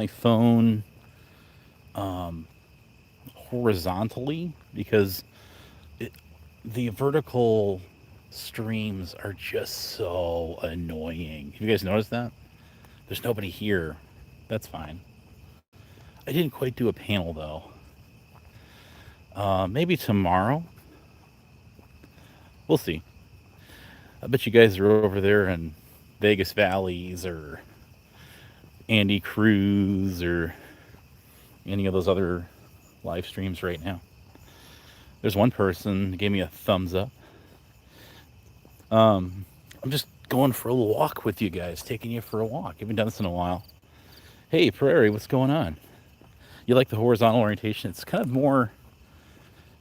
my phone um, horizontally because it, the vertical streams are just so annoying. Have you guys noticed that? There's nobody here. That's fine. I didn't quite do a panel though. Maybe tomorrow. We'll see. I bet you guys are over there in Vegas Valleys or Andy Cruz or any of those other live streams right now. There's one person who gave me a thumbs up. I'm just going for a little walk with you guys, taking you for a walk. I haven't done this in a while. Hey, Prairie, what's going on? You like the horizontal orientation? It's kind of more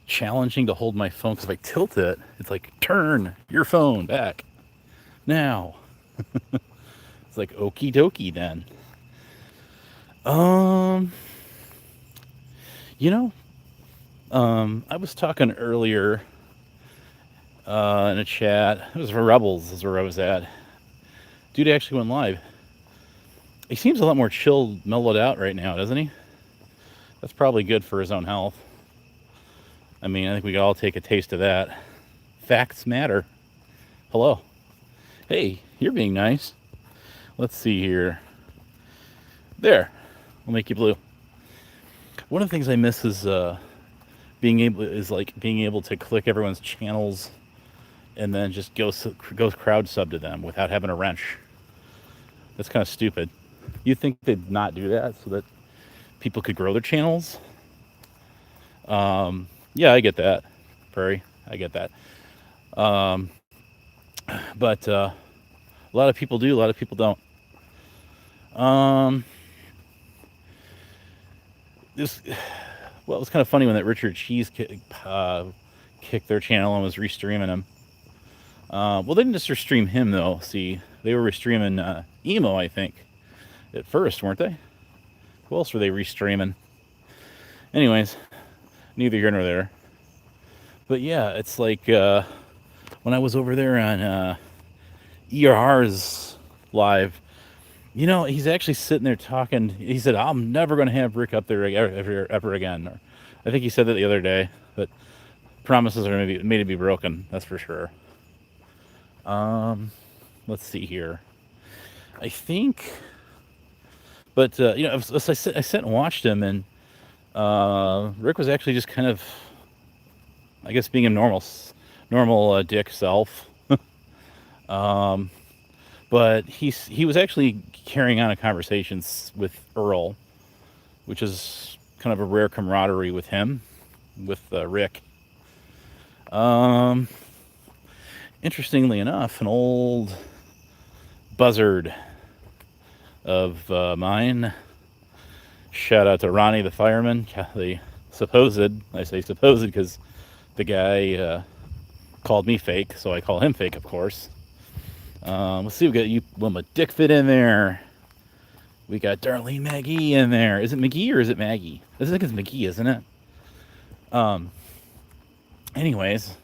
challenging to hold my phone because if I tilt it, it's like, turn your phone back now. It's like, okie dokie then. Um, you know, I was talking earlier in a chat. It was for Rebels, is where I was at. Dude actually went live. He seems a lot more chilled, mellowed out right now, doesn't he? That's probably good for his own health. I mean, I think we could all take a taste of that. Facts matter. Hello. Hey, you're being nice. Let's see here. There. We'll make you blue. One of the things I miss is being able to click everyone's channels and then just go crowd sub to them without having a wrench. That's kind of stupid. You'd think they'd not do that so that people could grow their channels. Yeah, I get that, Prairie. I get that. Um, but a lot of people do, a lot of people don't. Um, this, well, it was kind of funny when that Richard Cheese kicked their channel and was restreaming him. Well, they didn't just restream him though. See, they were restreaming emo, I think, at first, weren't they? Who else were they restreaming? Anyways, neither here nor there. But yeah, it's like when I was over there on ERR's live, you know, he's actually sitting there talking. He said, "I'm never going to have Rick up there ever again." Or, I think he said that the other day. But promises are made to be broken. That's for sure. Um, let's see here. I think, but you know, I sat and watched him, and Rick was actually just kind of, I guess, being a normal dick self. Um, but he was actually carrying on a conversation with Earl, which is kind of a rare camaraderie with him, with Rick. Um, Interestingly enough, an old buzzard of mine. Shout out to Ronnie the fireman, the supposed. I say supposed because the guy called me fake, so I call him fake, of course. Let's see, we got you, Wilma Dickfit in there. We got Darlene McGee in there. Is it McGee or is it Maggie? I think it's McGee, isn't it? Um. Anyways,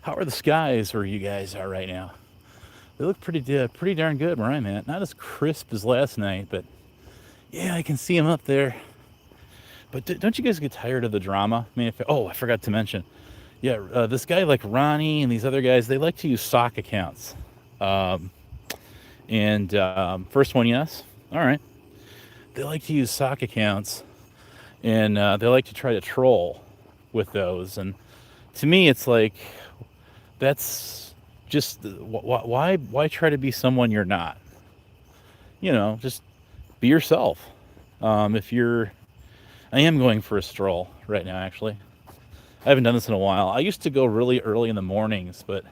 how are the skies where you guys are right now? They look pretty darn good where I'm at. Not as crisp as last night, but yeah, I can see them up there. But don't you guys get tired of the drama? I mean, I forgot to mention. Yeah, this guy like Ronnie and these other guys, they like to use sock accounts. Um, and first one, yes. All right. They like to use sock accounts, and they like to try to troll with those. And to me, it's like that's just why try to be someone you're not? You know, just be yourself. If you're, I am going for a stroll right now. Actually, I haven't done this in a while. I used to go really early in the mornings, but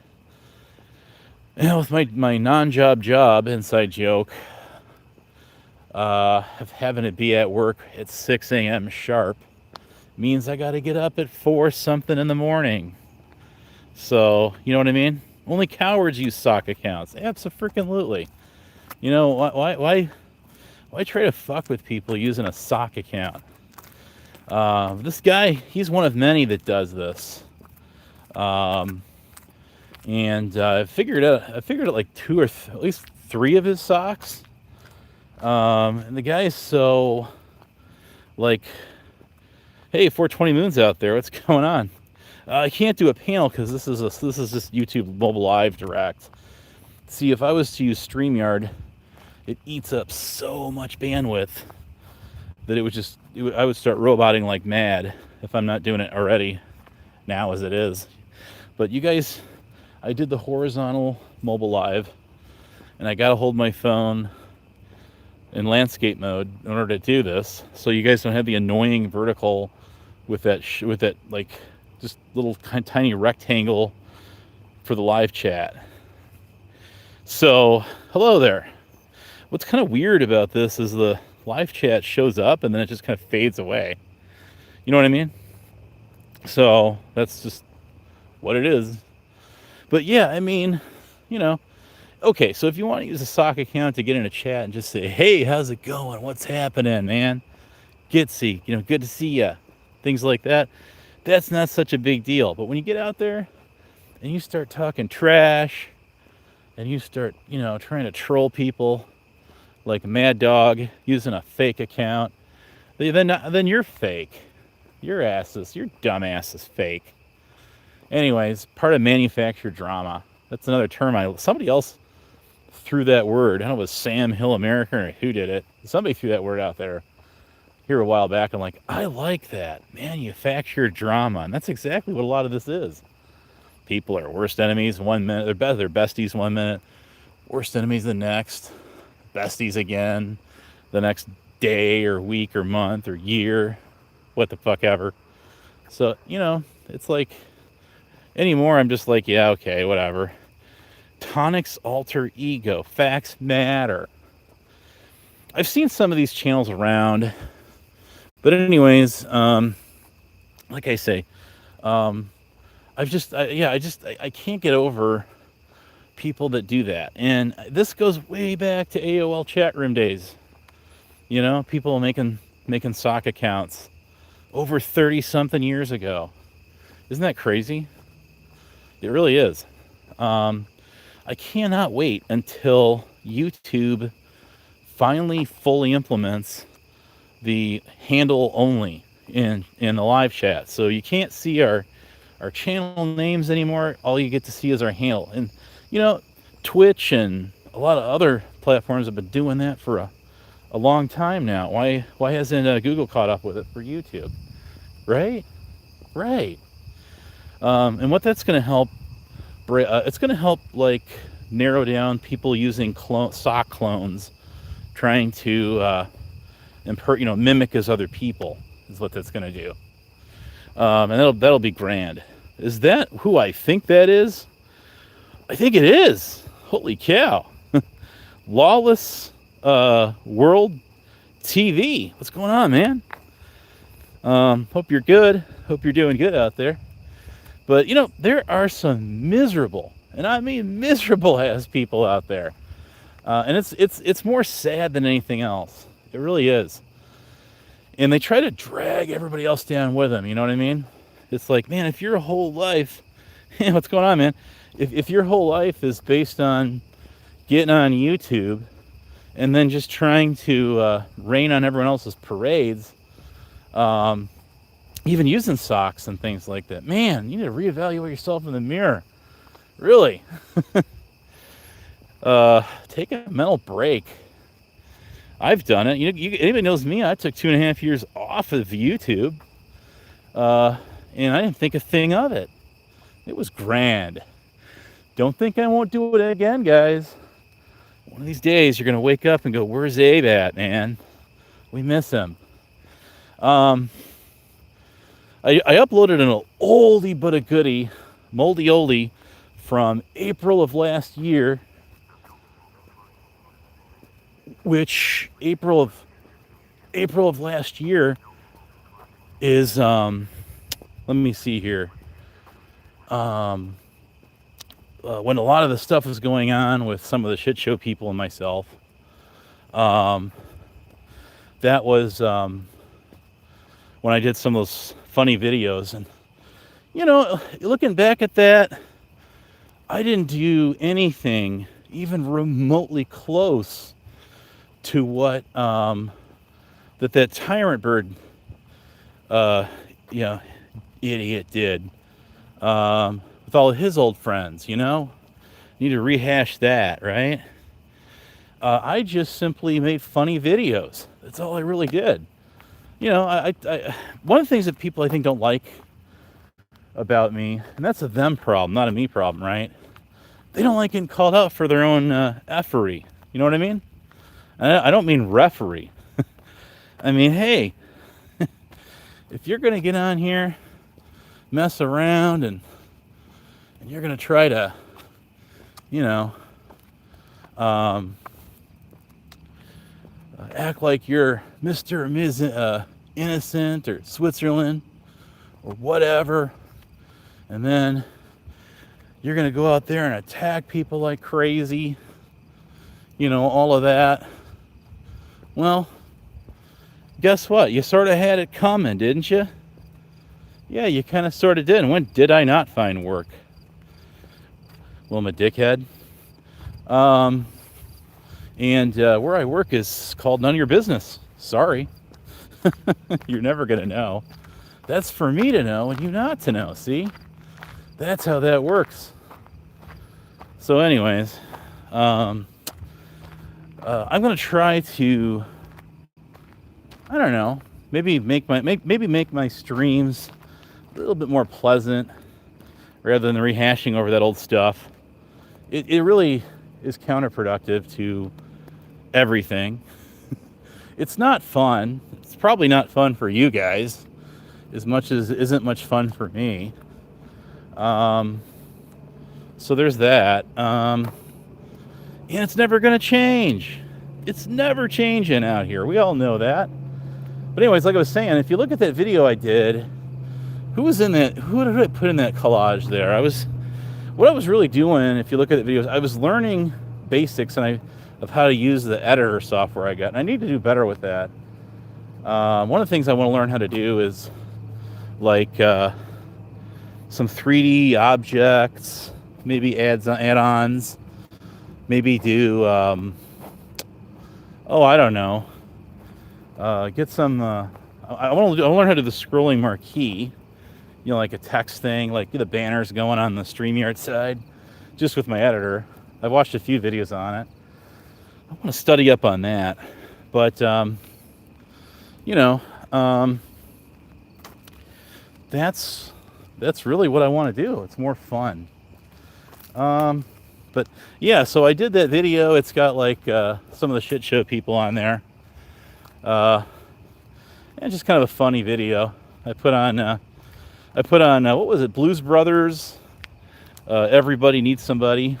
you know, with my non-job inside joke, of having it be at work at 6 a.m. sharp means I got to get up at 4 something in the morning. So, you know what I mean? Only cowards use sock accounts. Absolutely. You know, why try to fuck with people using a sock account? This guy, he's one of many that does this. Um, and I figured out like two or at least three of his socks. And the guy is so like, hey, 420 Moon's out there. What's going on? I can't do a panel because this is just YouTube Mobile Live Direct. See, if I was to use StreamYard, it eats up so much bandwidth that I would start roboting like mad if I'm not doing it already now as it is. But you guys, I did the horizontal mobile live, and I got to hold my phone in landscape mode in order to do this, so you guys don't have the annoying vertical with that like just little tiny rectangle for the live chat. So hello there. What's kind of weird about this is the live chat shows up and then it just kind of fades away. You know what I mean? So that's just what it is. But yeah, I mean, you know, okay, so if you want to use a sock account to get in a chat and just say, hey, how's it going? What's happening, man? Gitsy, you know, good to see ya. Things like that. That's not such a big deal. But when you get out there and you start talking trash and you start, you know, trying to troll people like a mad dog using a fake account, then you're fake. Your dumb ass is fake. Anyways, part of manufactured drama. That's another term. Somebody else threw that word. I don't know if it was 𝕭𝖗𝖆𝖒 or who did it. Somebody threw that word out there here a while back. I'm like, I like that. Manufactured drama. And that's exactly what a lot of this is. People are worst enemies 1 minute. They're besties 1 minute. Worst enemies the next. Besties again. The next day or week or month or year. What the fuck ever. So, you know, it's like, anymore I'm just like, yeah, okay, whatever. Tonic's alter ego. Facts matter. I've seen some of these channels around. But anyways, like I say, I can't get over people that do that. And this goes way back to AOL chat room days. You know, people making sock accounts over 30 something years ago. Isn't that crazy? It really is. I cannot wait until YouTube finally fully implements the handle only in the live chat. So you can't see our channel names anymore. All you get to see is our handle. And, you know, Twitch and a lot of other platforms have been doing that for a long time now. Why hasn't Google caught up with it for YouTube? Right? Right. And what that's going to help, it's going to help like narrow down people using sock clones, trying to mimic as other people is what that's going to do. And that'll be grand. Is that who I think that is? I think it is. Holy cow. Lawless World TV. What's going on, man? Hope you're good. Hope you're doing good out there. But, you know, there are some miserable, and I mean miserable ass people out there. And it's more sad than anything else. It really is. And they try to drag everybody else down with them, you know what I mean? It's like, man, if your whole life, what's going on, man? If your whole life is based on getting on YouTube and then just trying to rain on everyone else's parades, even using socks and things like that, man, you need to reevaluate yourself in the mirror. Really. Take a mental break. I've done it. Anybody knows me, I took 2.5 years off of YouTube. And I didn't think a thing of it. It was grand. Don't think I won't do it again, guys. One of these days, you're going to wake up and go, where's Abe at, man? We miss him. I uploaded an oldie but a goodie, moldy oldie, from April of last year, which April of last year is, let me see here, when a lot of the stuff was going on with some of the shit show people and myself. That was when I did some of those funny videos. And, you know, looking back at that, I didn't do anything even remotely close to what the that tyrant bird, uh, you know, idiot did with all of his old friends. Need to rehash that, right? I just simply made funny videos. That's all I really did. One of the things that people I think don't like about me, and that's a them problem, not a me problem, right? They don't like getting called out for their own effery. You know what I mean? I don't mean referee. I mean, hey, if you're going to get on here, mess around, and you're going to try to, act like you're Mr. or Ms. Innocent or Switzerland or whatever, and then you're going to go out there and attack people like crazy, all of that. Well, guess what? You sort of had it coming, didn't you? Yeah, you kind of sort of did. And when did I not find work? Well, I'm a dickhead. And where I work is called none of your business. Sorry. You're never going to know. That's for me to know and you not to know, see? That's how that works. So anyways, I'm going to try to, I don't know, maybe make my streams a little bit more pleasant rather than rehashing over that old stuff. It really is counterproductive to everything. It's not fun. It's probably not fun for you guys as much as it isn't much fun for me. So there's that. And it's never going to change. It's never changing out here. We all know that. But anyways, like I was saying, if you look at that video I did, who was in that? Who did I put in that collage there? What I was really doing, if you look at the videos, I was learning basics of how to use the editor software I got. And I need to do better with that. One of the things I want to learn how to do is like some 3D objects, maybe add-ons, maybe do, I don't know, get some, I want to learn how to do the scrolling marquee, like a text thing, like the banners going on the StreamYard side, just with my editor. I've watched a few videos on it. I want to study up on that, but, that's really what I want to do. It's more fun. But yeah, so I did that video. It's got like some of the shit show people on there. And just kind of a funny video. I put on what was it? Blues Brothers. Everybody Needs Somebody.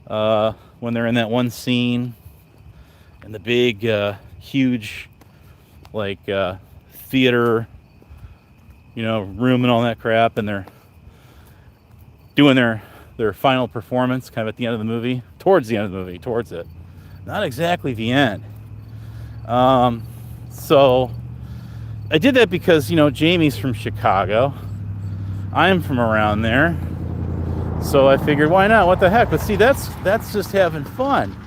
When they're in that one scene in the big, huge, like theater, room and all that crap, and they're doing their final performance kind of at the end of the movie, towards it, not exactly the end. So I did that because Jamie's from Chicago, I'm from around there, so I figured why not, what the heck. But see, that's just having fun.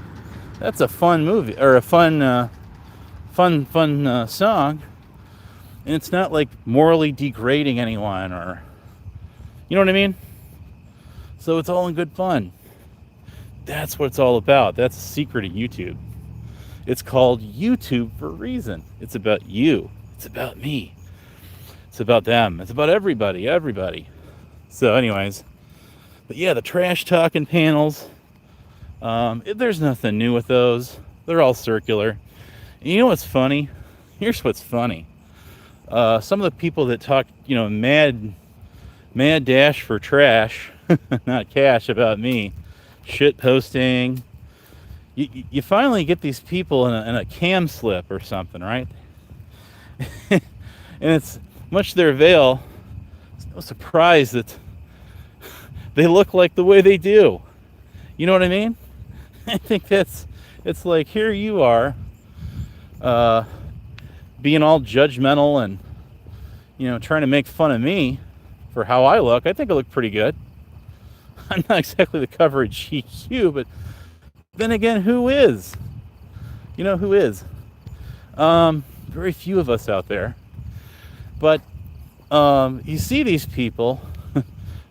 That's a fun movie, or a fun song. And it's not like morally degrading anyone, or, you know what I mean? So it's all in good fun. That's what it's all about. That's the secret of YouTube. It's called YouTube for a reason. It's about you. It's about me. It's about them. It's about everybody. So anyways, but yeah, the trash talking panels, there's nothing new with those. They're all circular. And you know what's funny? Here's what's funny. Some of the people that talk, mad dash for trash, not cash, about me, shit posting. You finally get these people in a cam slip or something, right? And it's much to their avail. It's no surprise that they look like the way they do. You know what I mean? I think it's like, here you are, being all judgmental and, trying to make fun of me for how I look. I think I look pretty good. I'm not exactly the cover of GQ, but then again, who is? Who is? Very few of us out there. But you see these people.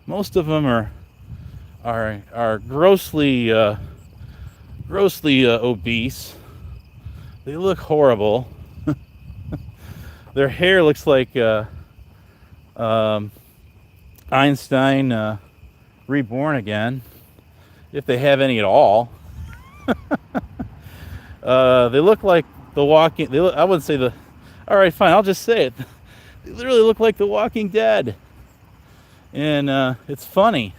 Most of them are grossly obese. They look horrible. Their hair looks like Einstein reborn again, if they have any at all. They look like the walking. I wouldn't say the. All right, fine. I'll just say it. They literally look like the Walking Dead, and it's funny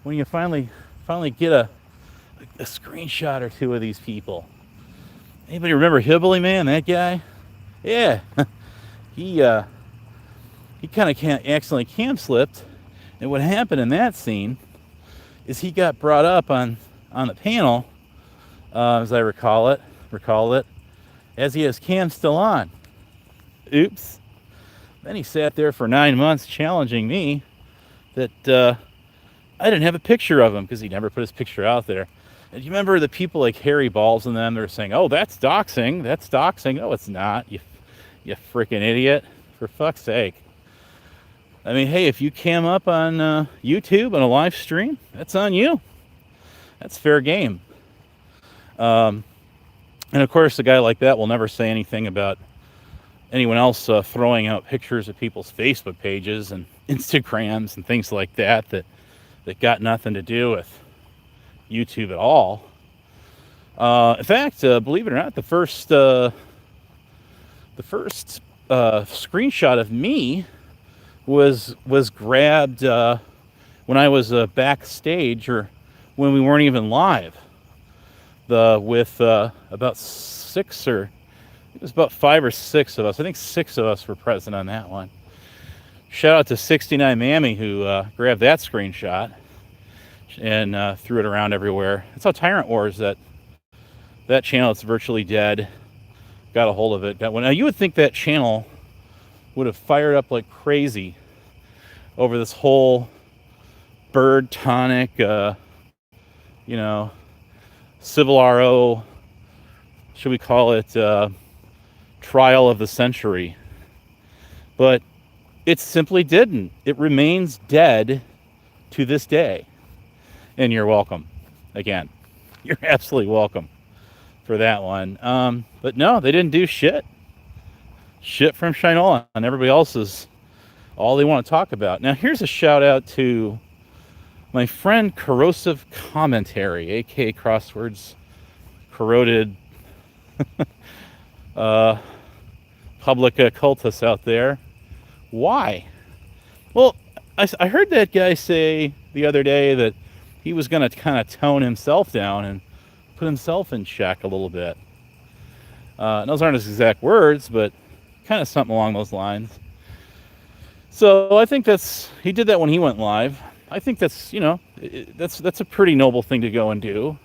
when you finally get a screenshot or two of these people. Anybody remember Hillbilly Man? That guy? Yeah, he kind of accidentally cam slipped, and what happened in that scene is he got brought up on the panel, as I recall it, as he has cam still on. Oops. Then he sat there for 9 months challenging me that I didn't have a picture of him because he never put his picture out there. And you remember the people like Harry Balls and them, they're saying, "Oh, that's doxing. That's doxing." No, it's not. You freaking idiot. For fuck's sake. I mean, hey, if you cam up on YouTube on a live stream, that's on you. That's fair game. And of course, a guy like that will never say anything about anyone else throwing out pictures of people's Facebook pages and Instagrams and things like that got nothing to do with YouTube at all. In fact, believe it or not, the first screenshot of me was grabbed when I was backstage, or when we weren't even live. With about it was about 5 or 6 of us. I think 6 of us were present on that one. Shout out to 𝕭𝖗𝖊𝖘 who grabbed that screenshot and threw it around everywhere. That's how Tyrant Wars, that channel that's virtually dead, got a hold of it. Now you would think that channel would have fired up like crazy over this whole bird tonic, Civil RO, should we call it trial of the century. But it simply didn't. It remains dead to this day. And you're welcome. Again, you're absolutely welcome for that one. But no, they didn't do shit. Shit from Shinola, and everybody else is all they want to talk about. Now, here's a shout out to my friend Corrosive Commentary, aka Crosswords Corroded public cultists out there. Why? Well, I heard that guy say the other day that he was going to kind of tone himself down and put himself in check a little bit. Those aren't his exact words, but kind of something along those lines. So I think he did that when he went live. I think that's that's a pretty noble thing to go and do,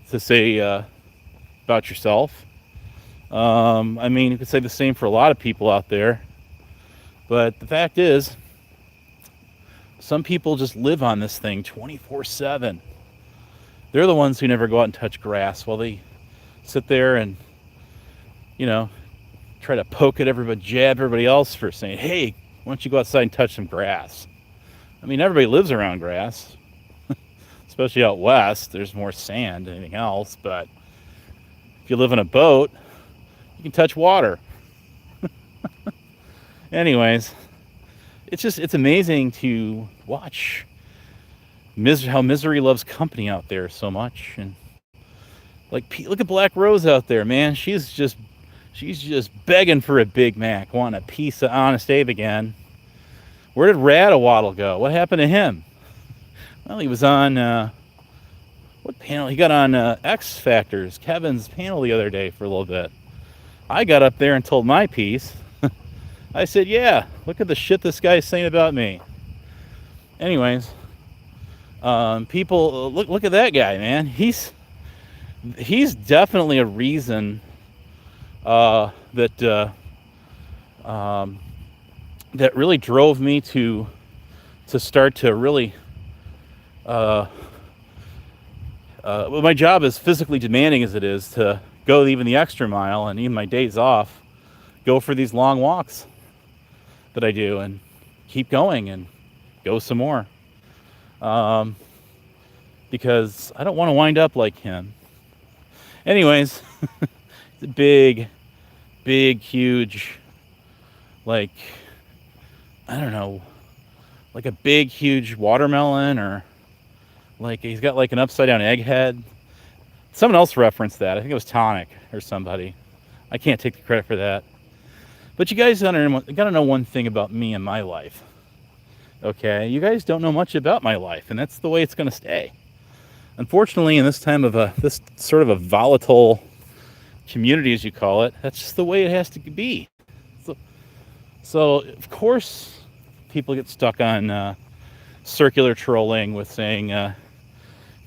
to say about yourself. I mean, you could say the same for a lot of people out there, but the fact is, some people just live on this thing 24/7. They're the ones who never go out and touch grass, while they sit there and try to poke at everybody, jab everybody else for saying, "Hey, why don't you go outside and touch some grass?" I mean, everybody lives around grass, especially out west. There's more sand than anything else, but if you live in a boat, you can touch water. Anyways, it's amazing to watch how misery loves company out there so much. And look at Black Rose out there, man. She's just begging for a Big Mac, wanting a piece of Honest Abe again. Where did Radawaddle go? What happened to him? Well, he was on what panel? He got on X Factor's Kevin's panel the other day for a little bit. I got up there and told my piece. I said, "Yeah, look at the shit this guy's saying about me." Anyways, people, look at that guy, man. He's definitely a reason that really drove me to start to really. My job is physically demanding as it is, to go even the extra mile, and even my days off, go for these long walks that I do, and keep going and go some more. Um, because I don't want to wind up like him. Anyways, it's a big, huge, like, I don't know, like a big, huge watermelon, or like he's got like an upside down egg head. Someone else referenced that. I think it was Tonic or somebody. I can't take the credit for that. But you guys gotta know one thing about me and my life. Okay? You guys don't know much about my life, and that's the way it's gonna stay. Unfortunately, in this time of this sort of a volatile community, as you call it, that's just the way it has to be. So of course, people get stuck on circular trolling with saying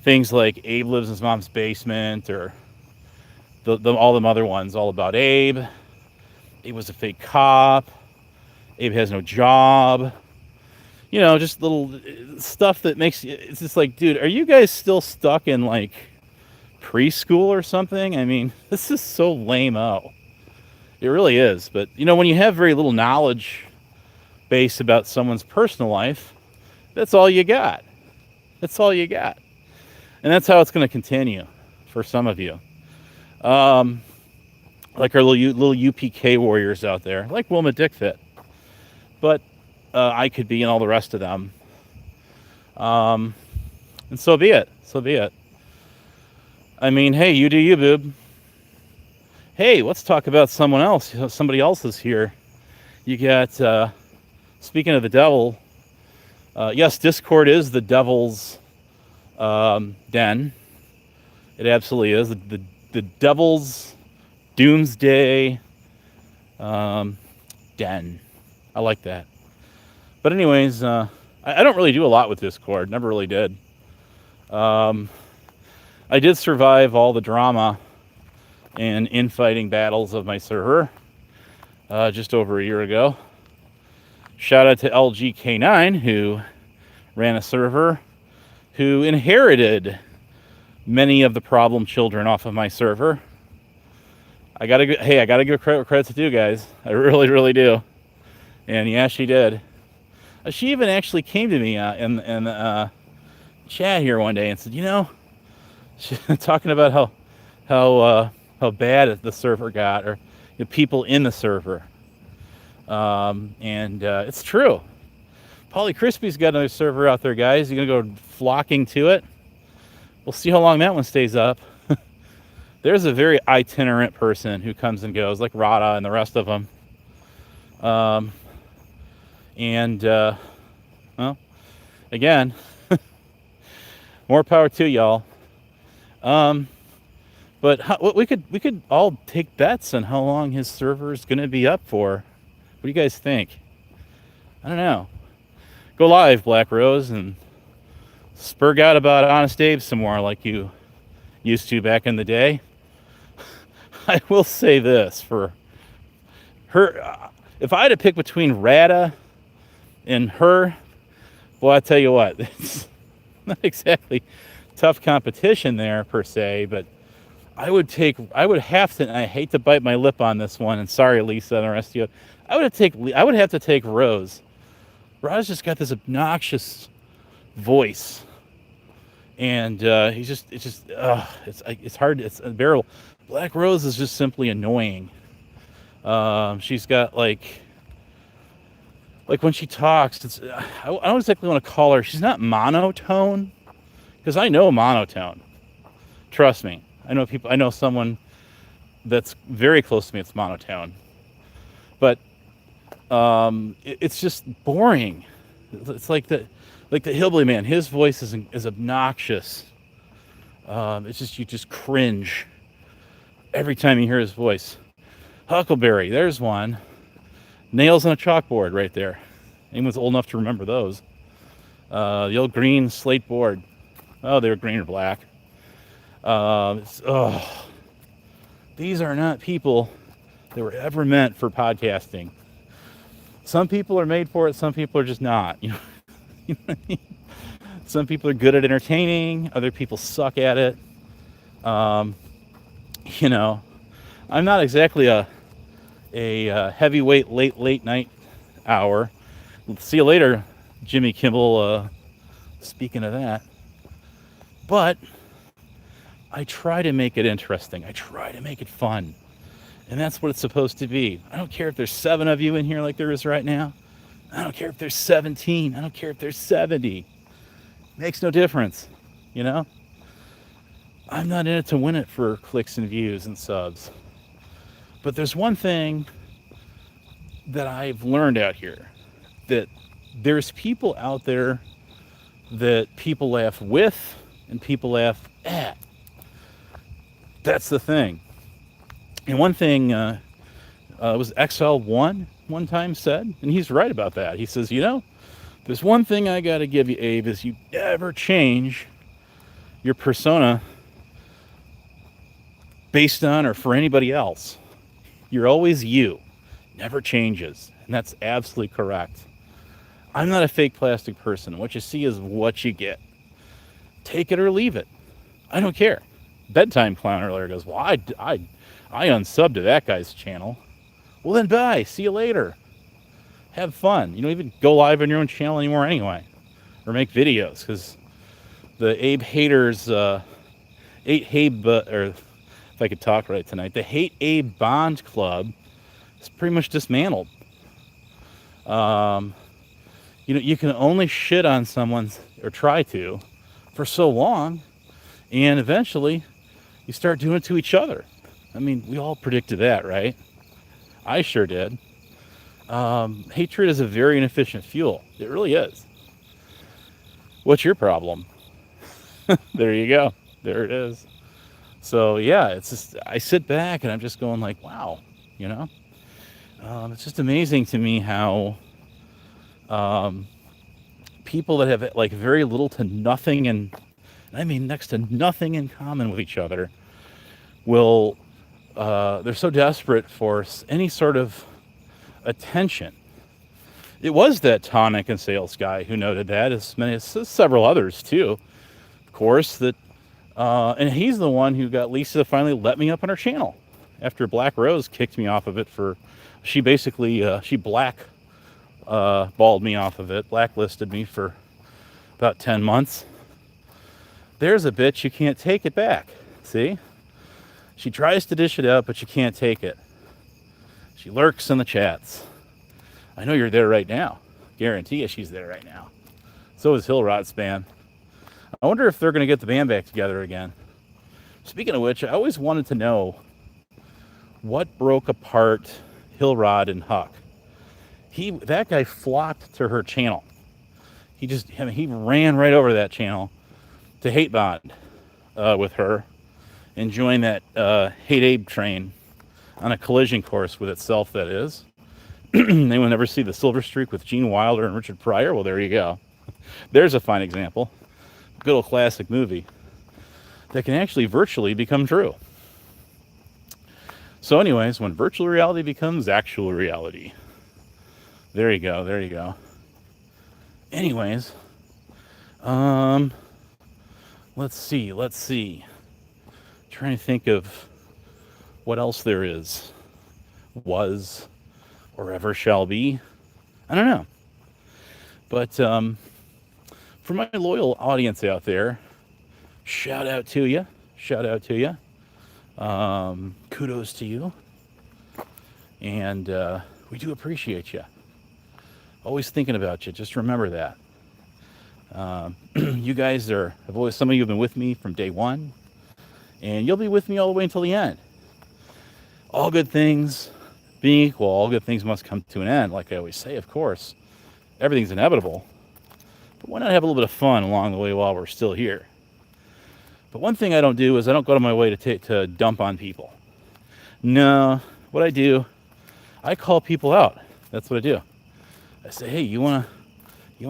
things like Abe lives in his mom's basement, or all them other ones, all about Abe. Abe was a fake cop. Abe has no job. You know, just little stuff that makes it's just like, dude, are you guys still stuck in like preschool or something? I mean, this is so lame-o. It really is. But you know, when you have very little knowledge base about someone's personal life, that's all you got. That's all you got. And that's how it's going to continue for some of you. Like our little UPK warriors out there, like 𝕭𝖗𝖃. But I could be, and all the rest of them. And so be it. So be it. I mean, hey, you do you, boob. Hey, let's talk about someone else. Somebody else is here. You got, speaking of the devil, yes, Discord is the devil's den. It absolutely is. The devil's doomsday den. I like that. But anyways, I don't really do a lot with Discord. Never really did. I did survive all the drama and infighting battles of my server just over a year ago. Shout out to 𝕭𝖃𝖘, who ran a server, who inherited many of the problem children off of my server. I gotta give credit where credit's due, guys. I really, really do. And yeah, she did. She even actually came to me in chat here one day and said, you know, talking about how bad the server got, or the people in the server. And it's true. Polly Crispy's got another server out there, guys. You're gonna go flocking to it. We'll see how long that one stays up. There's a very itinerant person who comes and goes, like Rada and the rest of them. Well, again, more power to y'all. But we could all take bets on how long his server is going to be up for. What do you guys think? I don't know. Go live, Black Rose, and spurg out about Honest Abe some more like you used to back in the day. I will say this for her. If I had to pick between Rada and her, well, I tell you what, it's not exactly tough competition there per se, but I would have to, and I hate to bite my lip on this one, and sorry, Lisa and the rest of you, I would have to take Rose. Rose just got this obnoxious voice, and it's hard, it's unbearable. Black Rose is just simply annoying. She's got like when she talks, I don't exactly want to call her, she's not monotone, because I know monotone. Trust me. I know someone that's very close to me, it's monotone. But it's just boring. It's like the hillbilly man. His voice is obnoxious. It's just, you just cringe every time you hear his voice. Huckleberry, there's one. Nails on a chalkboard right there. Anyone's old enough to remember those. The old green slate board. Oh, they were green or black. These are not people that were ever meant for podcasting. Some people are made for it, some people are just not. You know what I mean? Some people are good at entertaining, other people suck at it. You know, I'm not exactly a heavyweight late night hour. See you later, Jimmy Kimmel. Speaking of that, but I try to make it interesting. I try to make it fun, and that's what it's supposed to be. I don't care if there's 7 of you in here like there is right now. I don't care if there's 17. I don't care if there's 70. Makes no difference, you know? I'm not in it to win it for clicks and views and subs. But there's one thing that I've learned out here, that there's people out there that people laugh with and people laugh at. That's the thing. And one thing was 𝕭𝖊''𝖾 one time said, and he's right about that. He says, you know, there's one thing I got to give you, Abe, is you never change your persona based on or for anybody else. You're always you. Never changes. And that's absolutely correct. I'm not a fake plastic person. What you see is what you get. Take it or leave it. I don't care. Bedtime Clown earlier goes, well, I unsubbed to that guy's channel. Well, then bye. See you later. Have fun. You don't even go live on your own channel anymore anyway. Or make videos, because the Abe haters, or if I could talk right tonight, the Hate Abe Bond Club is pretty much dismantled. You can only shit on someone, or try to, for so long, and eventually you start doing it to each other. I mean, we all predicted that, right? I sure did. Hatred is a very inefficient fuel. It really is. What's your problem? There you go. There it is. So yeah, it's just, I sit back and I'm just going like, wow, you know? It's just amazing to me how people that have like very little to nothing, and I mean next to nothing in common with each other, will, they're so desperate for any sort of attention. It was that tonic and sales guy who noted that, as many as several others too, of course, that and he's the one who got Lisa to finally let me up on her channel after Black Rose kicked me off of it for, she basically she balled me off of it, blacklisted me for about 10 months. There's a bitch, you can't take it back. See, she tries to dish it out, but you can't take it. She lurks in the chats. I know you're there right now. Guarantee you she's there right now. So is 𝕭𝖊''𝖾. I wonder if they're going to get the band back together again. Speaking of which, I always wanted to know what broke apart 𝕭𝖊 and Huck. That guy flocked to her channel. He ran right over that channel to hate bond with her and join that Hate Abe train on a collision course with itself, that is. Anyone ever see The Silver Streak with Gene Wilder and Richard Pryor? Well, there you go. There's a fine example. Good old classic movie that can actually virtually become true. So anyways, when virtual reality becomes actual reality. There you go, there you go. Anyways, let's see. Trying to think of what else there is, was, or ever shall be. I don't know. But for my loyal audience out there, shout out to you. Kudos to you. And we do appreciate you. Always thinking about you. Just remember that. You guys some of you have been with me from day one, and you'll be with me all the way until the end. All good things being equal, all good things must come to an end. Like I always say, of course, everything's inevitable. But why not have a little bit of fun along the way while we're still here? But one thing I don't do is I don't go to my way to dump on people. No, what I do, I call people out. That's what I do. I say, hey, you wanna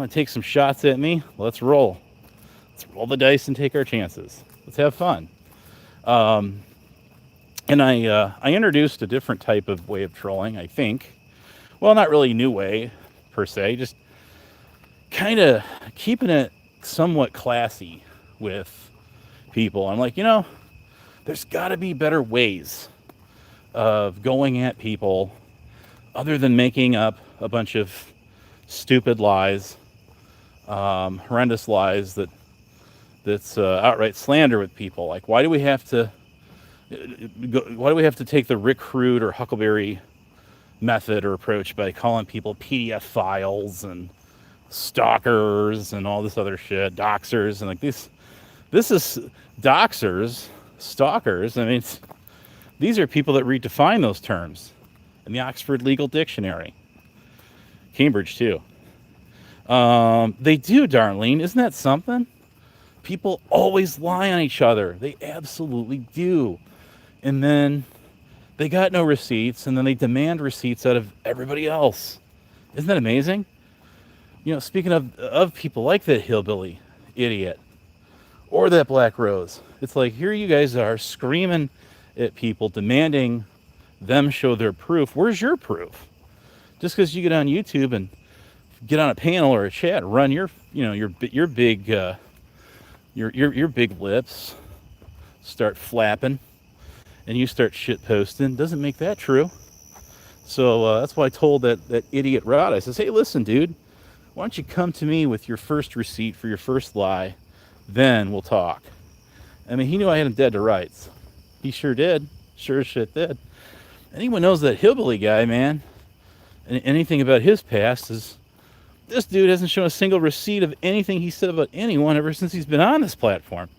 take some shots at me? Let's roll. Let's roll the dice and take our chances. Let's have fun. And I introduced a different type of way of trolling, I think. Well, not really a new way, per se. Just kind of keeping it somewhat classy with people. I'm like, there's got to be better ways of going at people other than making up a bunch of stupid lies, horrendous lies that's outright slander with people. Like, why do we have to take the Rick Rude or Huckleberry method or approach by calling people PDF files and stalkers and all this other shit, doxers, and like this is doxers, stalkers. I mean, these are people that redefine those terms in the Oxford Legal Dictionary, Cambridge too. They do, Darlene. Isn't that something? People always lie on each other. They absolutely do. And then they got no receipts, and then they demand receipts out of everybody else. Isn't that amazing? You know, speaking of people like that hillbilly idiot or that Black Rose, it's like, here you guys are screaming at people, demanding them show their proof. Where's your proof? Just because you get on YouTube and get on a panel or a chat, run your big lips, start flapping, and you start shit posting, doesn't make that true. So that's why I told that idiot Rod, I says, hey, listen, dude, why don't you come to me with your first receipt for your first lie, then we'll talk. I mean, he knew I had him dead to rights. He sure did. Sure as shit did. Anyone knows that hillbilly guy, man, and anything about his past is, this dude hasn't shown a single receipt of anything he said about anyone ever since he's been on this platform.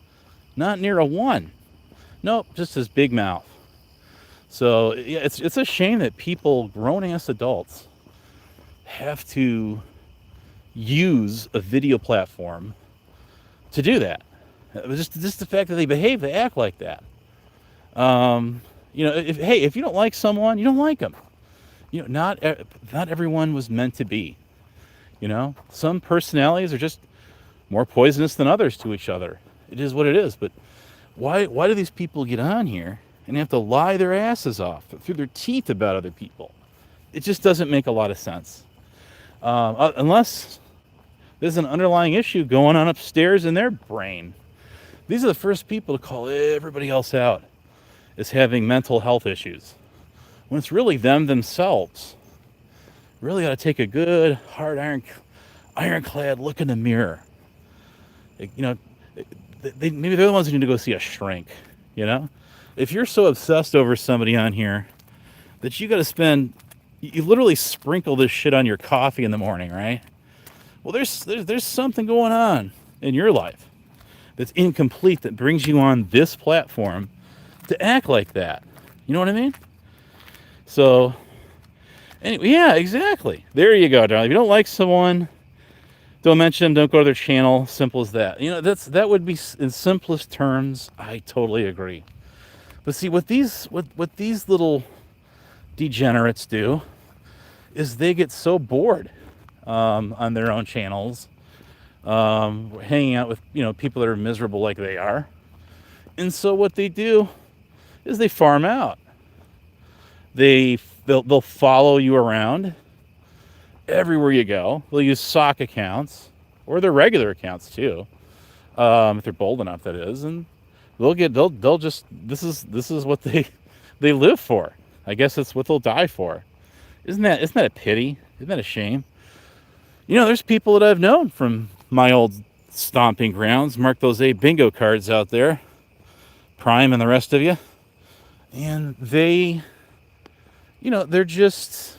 Not near a one. Nope, just his big mouth. So yeah, it's a shame that people, grown-ass adults, have to use a video platform to do that. Just the fact that they behave, they act like that. If you don't like someone, you don't like them. You know, not everyone was meant to be. You know, some personalities are just more poisonous than others to each other. It is what it is. But why do these people get on here and have to lie their asses off through their teeth about other people? It just doesn't make a lot of sense. Unless there's an underlying issue going on upstairs in their brain. These are the first people to call everybody else out as having mental health issues, when it's really them themselves. Really ought to take a good, hard, ironclad look in the mirror. You know, maybe they're the ones who need to go see a shrink, you know? If you're so obsessed over somebody on here that you got to you literally sprinkle this shit on your coffee in the morning, right? Well, there's something going on in your life that's incomplete that brings you on this platform to act like that. You know what I mean? So, anyway, yeah, exactly. There you go, darling. If you don't like someone, don't mention them, don't go to their channel. Simple as that. You know, that would be, in simplest terms, I totally agree. But see, what these little degenerates do is they get so bored on their own channels, hanging out with, people that are miserable like they are. And so what they do is they farm out. They'll follow you around everywhere you go. They'll use sock accounts or their regular accounts too, if they're bold enough, that is, and they'll just this is what they live for. I guess that's what they'll die for. Isn't that a pity? Isn't that a shame? You know, there's people that I've known from my old stomping grounds. Mark those 8 bingo cards out there, Prime and the rest of you, and they're just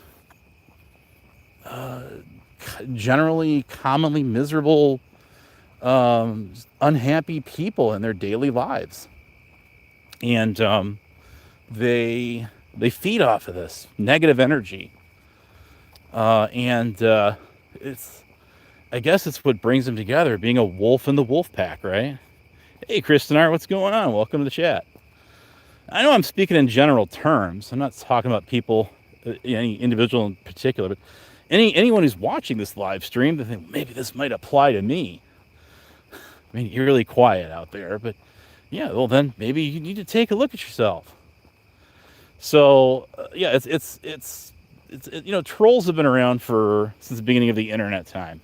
generally, commonly miserable, unhappy people in their daily lives, and they feed off of this negative energy, and I guess it's what brings them together, being a wolf in the wolf pack, right? Hey, Kristen Art, what's going on? Welcome to the chat. I know I'm speaking in general terms. I'm not talking about people, any individual in particular, but anyone who's watching this live stream, they think maybe this might apply to me. I mean, you're really quiet out there, but yeah, well then maybe you need to take a look at yourself. So yeah, it's trolls have been around since the beginning of the internet time.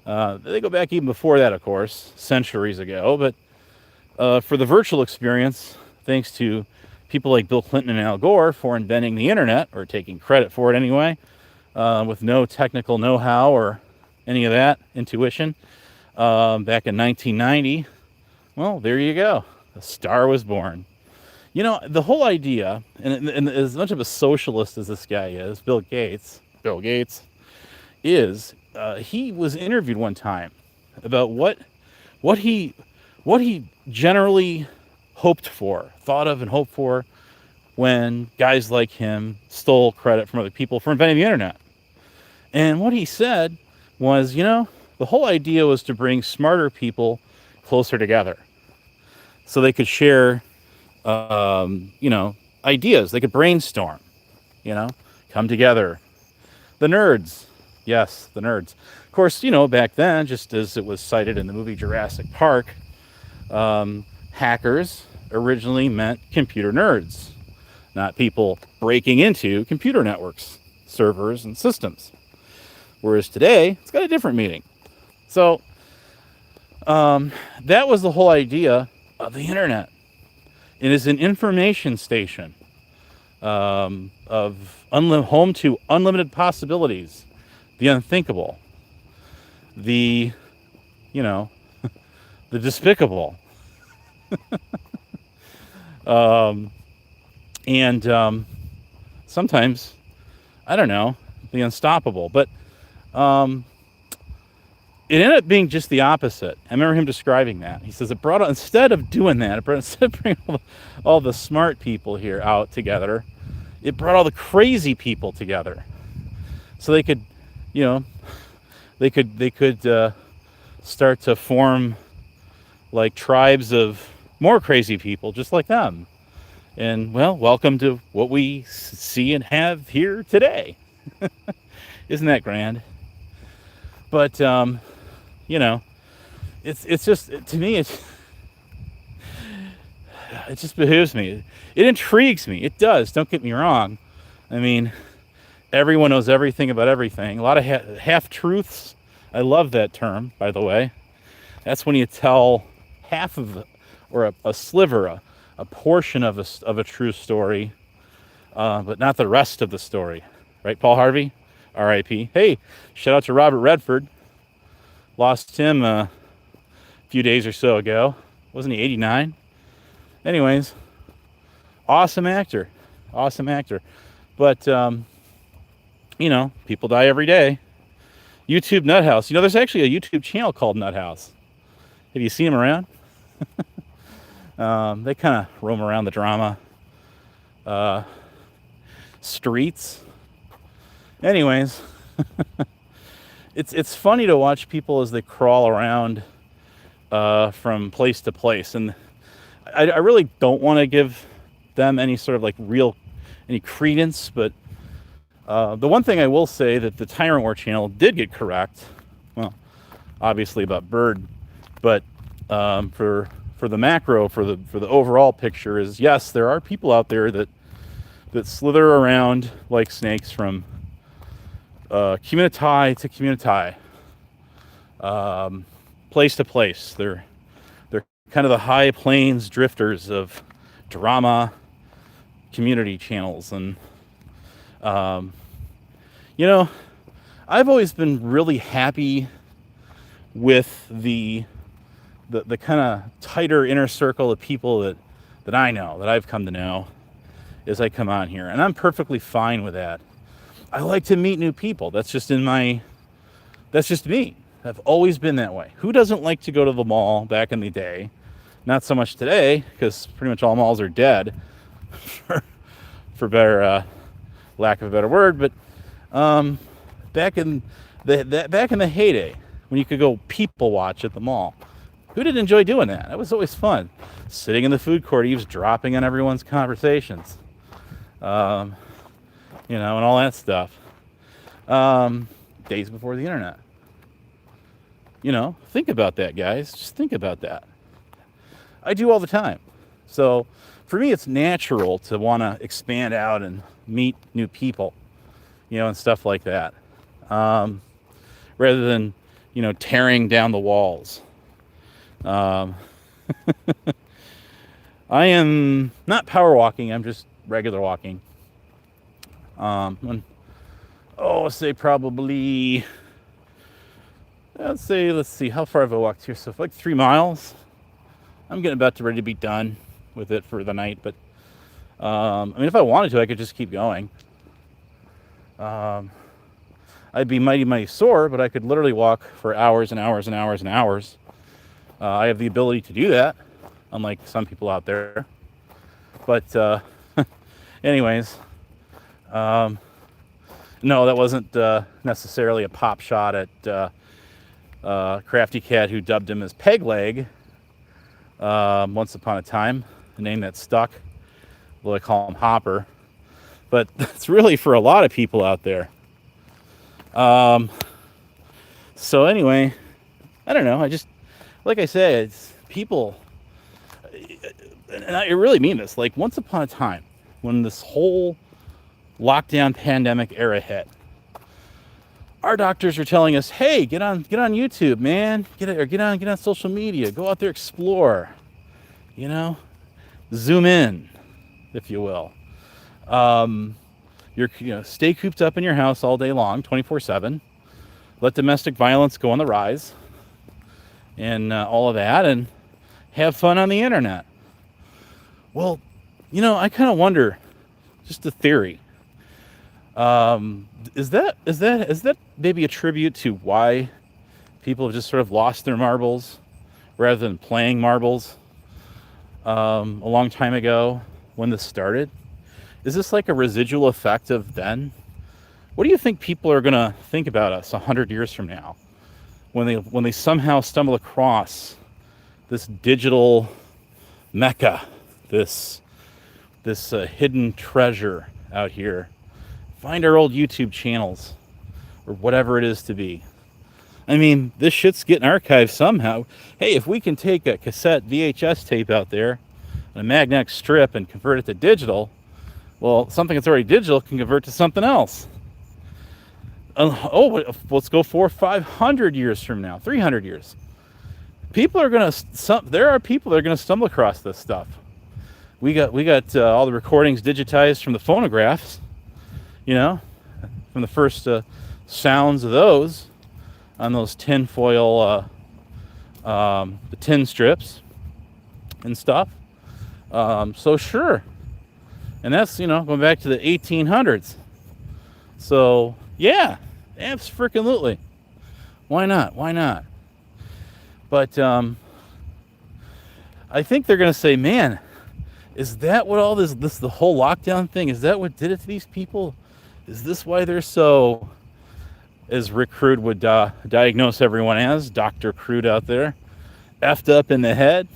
They go back even before that, of course, centuries ago. But for the virtual experience, thanks to people like Bill Clinton and Al Gore for inventing the internet, or taking credit for it anyway, with no technical know-how or any of that intuition, back in 1990. Well, there you go. A star was born. You know, the whole idea, and as much of a socialist as this guy is, Bill Gates is, he was interviewed one time about what he generally thought of and hoped for when guys like him stole credit from other people for inventing the internet. And what he said was, the whole idea was to bring smarter people closer together so they could share, ideas. They could brainstorm, come together. The nerds. Yes, the nerds. Of course, back then, just as it was cited in the movie Jurassic Park, hackers originally meant computer nerds, not people breaking into computer networks, servers, and systems. Whereas today, it's got a different meaning. So, that was the whole idea of the internet. It is an information station of home to unlimited possibilities, the unthinkable, the despicable, and sometimes, I don't know, the unstoppable. But it ended up being just the opposite. I remember him describing that. He says instead of bringing all the smart people here out together, it brought all the crazy people together, so they could, start to form like tribes of more crazy people just like them. And well, welcome to what we see and have here today. Isn't that grand? But it's just, to me, it just behooves me. It intrigues me. It does. Don't get me wrong. I mean, everyone knows everything about everything. A lot of half-truths. I love that term, by the way. That's when you tell half of, or a sliver, a portion of a true story, but not the rest of the story. Right, Paul Harvey? R.I.P. Hey, shout out to Robert Redford. Lost him a few days or so ago. Wasn't he 89? Anyways, awesome actor. But, people die every day. YouTube Nuthouse. There's actually a YouTube channel called Nuthouse. Have you seen him around? They kind of roam around the drama streets. Anyways, it's funny to watch people as they crawl around from place to place, and I really don't want to give them any sort of any credence, but the one thing I will say that the Tyrant War channel did get correct, well, obviously about Bird, but for the macro, for the overall picture is, yes, there are people out there that slither around like snakes from community to community, place to place. They're kind of the high plains drifters of drama community channels. And I've always been really happy with the kind of tighter inner circle of people that I know, that I've come to know as I come on here, and I'm perfectly fine with that. I like to meet new people. That's just me. I've always been that way. Who doesn't like to go to the mall back in the day? Not so much today, because pretty much all malls are dead, for better lack of a better word. But back in the heyday, when you could go people watch at the mall, who didn't enjoy doing that? That was always fun. Sitting in the food court, eavesdropping on everyone's conversations. And all that stuff. Days before the internet. Think about that, guys. Just think about that. I do all the time. So for me, it's natural to want to expand out and meet new people, and stuff like that. Rather than, tearing down the walls. I am not power walking. I'm just regular walking. Say probably, let's see, how far have I walked here? So like 3 miles. I'm getting about to ready to be done with it for the night. But I mean, if I wanted to, I could just keep going. I'd be mighty sore, but I could literally walk for hours and hours and hours and hours. I have the ability to do that, unlike some people out there. But anyways, no, that wasn't necessarily a pop shot at Crafty Cat, who dubbed him as Peg Leg once upon a time, a name that stuck. Well, I call him Hopper, but it's really for a lot of people out there. So anyway, I don't know. I just, like I said, it's people, and I really mean this. Like, once upon a time, when this whole lockdown pandemic era hit, our doctors were telling us, "Hey, get on YouTube, man. Get on social media. Go out there, explore. Zoom in, if you will. Stay cooped up in your house all day long, 24/7. Let domestic violence go on the rise, and all of that, and have fun on the internet." Well, I kind of wonder, just a theory. Is that maybe a tribute to why people have just sort of lost their marbles rather than playing marbles a long time ago when this started? Is this like a residual effect of then? What do you think people are gonna think about us 100 years from now when they somehow stumble across this digital mecca, this hidden treasure out here? Find our old YouTube channels, or whatever it is to be. I mean, this shit's getting archived somehow. Hey, if we can take a cassette VHS tape out there, a magnetic strip, and convert it to digital, well, something that's already digital can convert to something else. Let's go 400 or 500 years from now, 300 years. There are people that are gonna stumble across this stuff. We got all the recordings digitized from the phonographs, from the first sounds of those on those tin foil, the tin strips and stuff. So sure. And that's, going back to the 1800s. So yeah, abso-freaking-lutely. Why not? But I think they're going to say, man, is that what all this the whole lockdown thing, is that what did it to these people? Is this why they're so, as Rick Crude would diagnose everyone as, Dr. Crude out there, effed up in the head?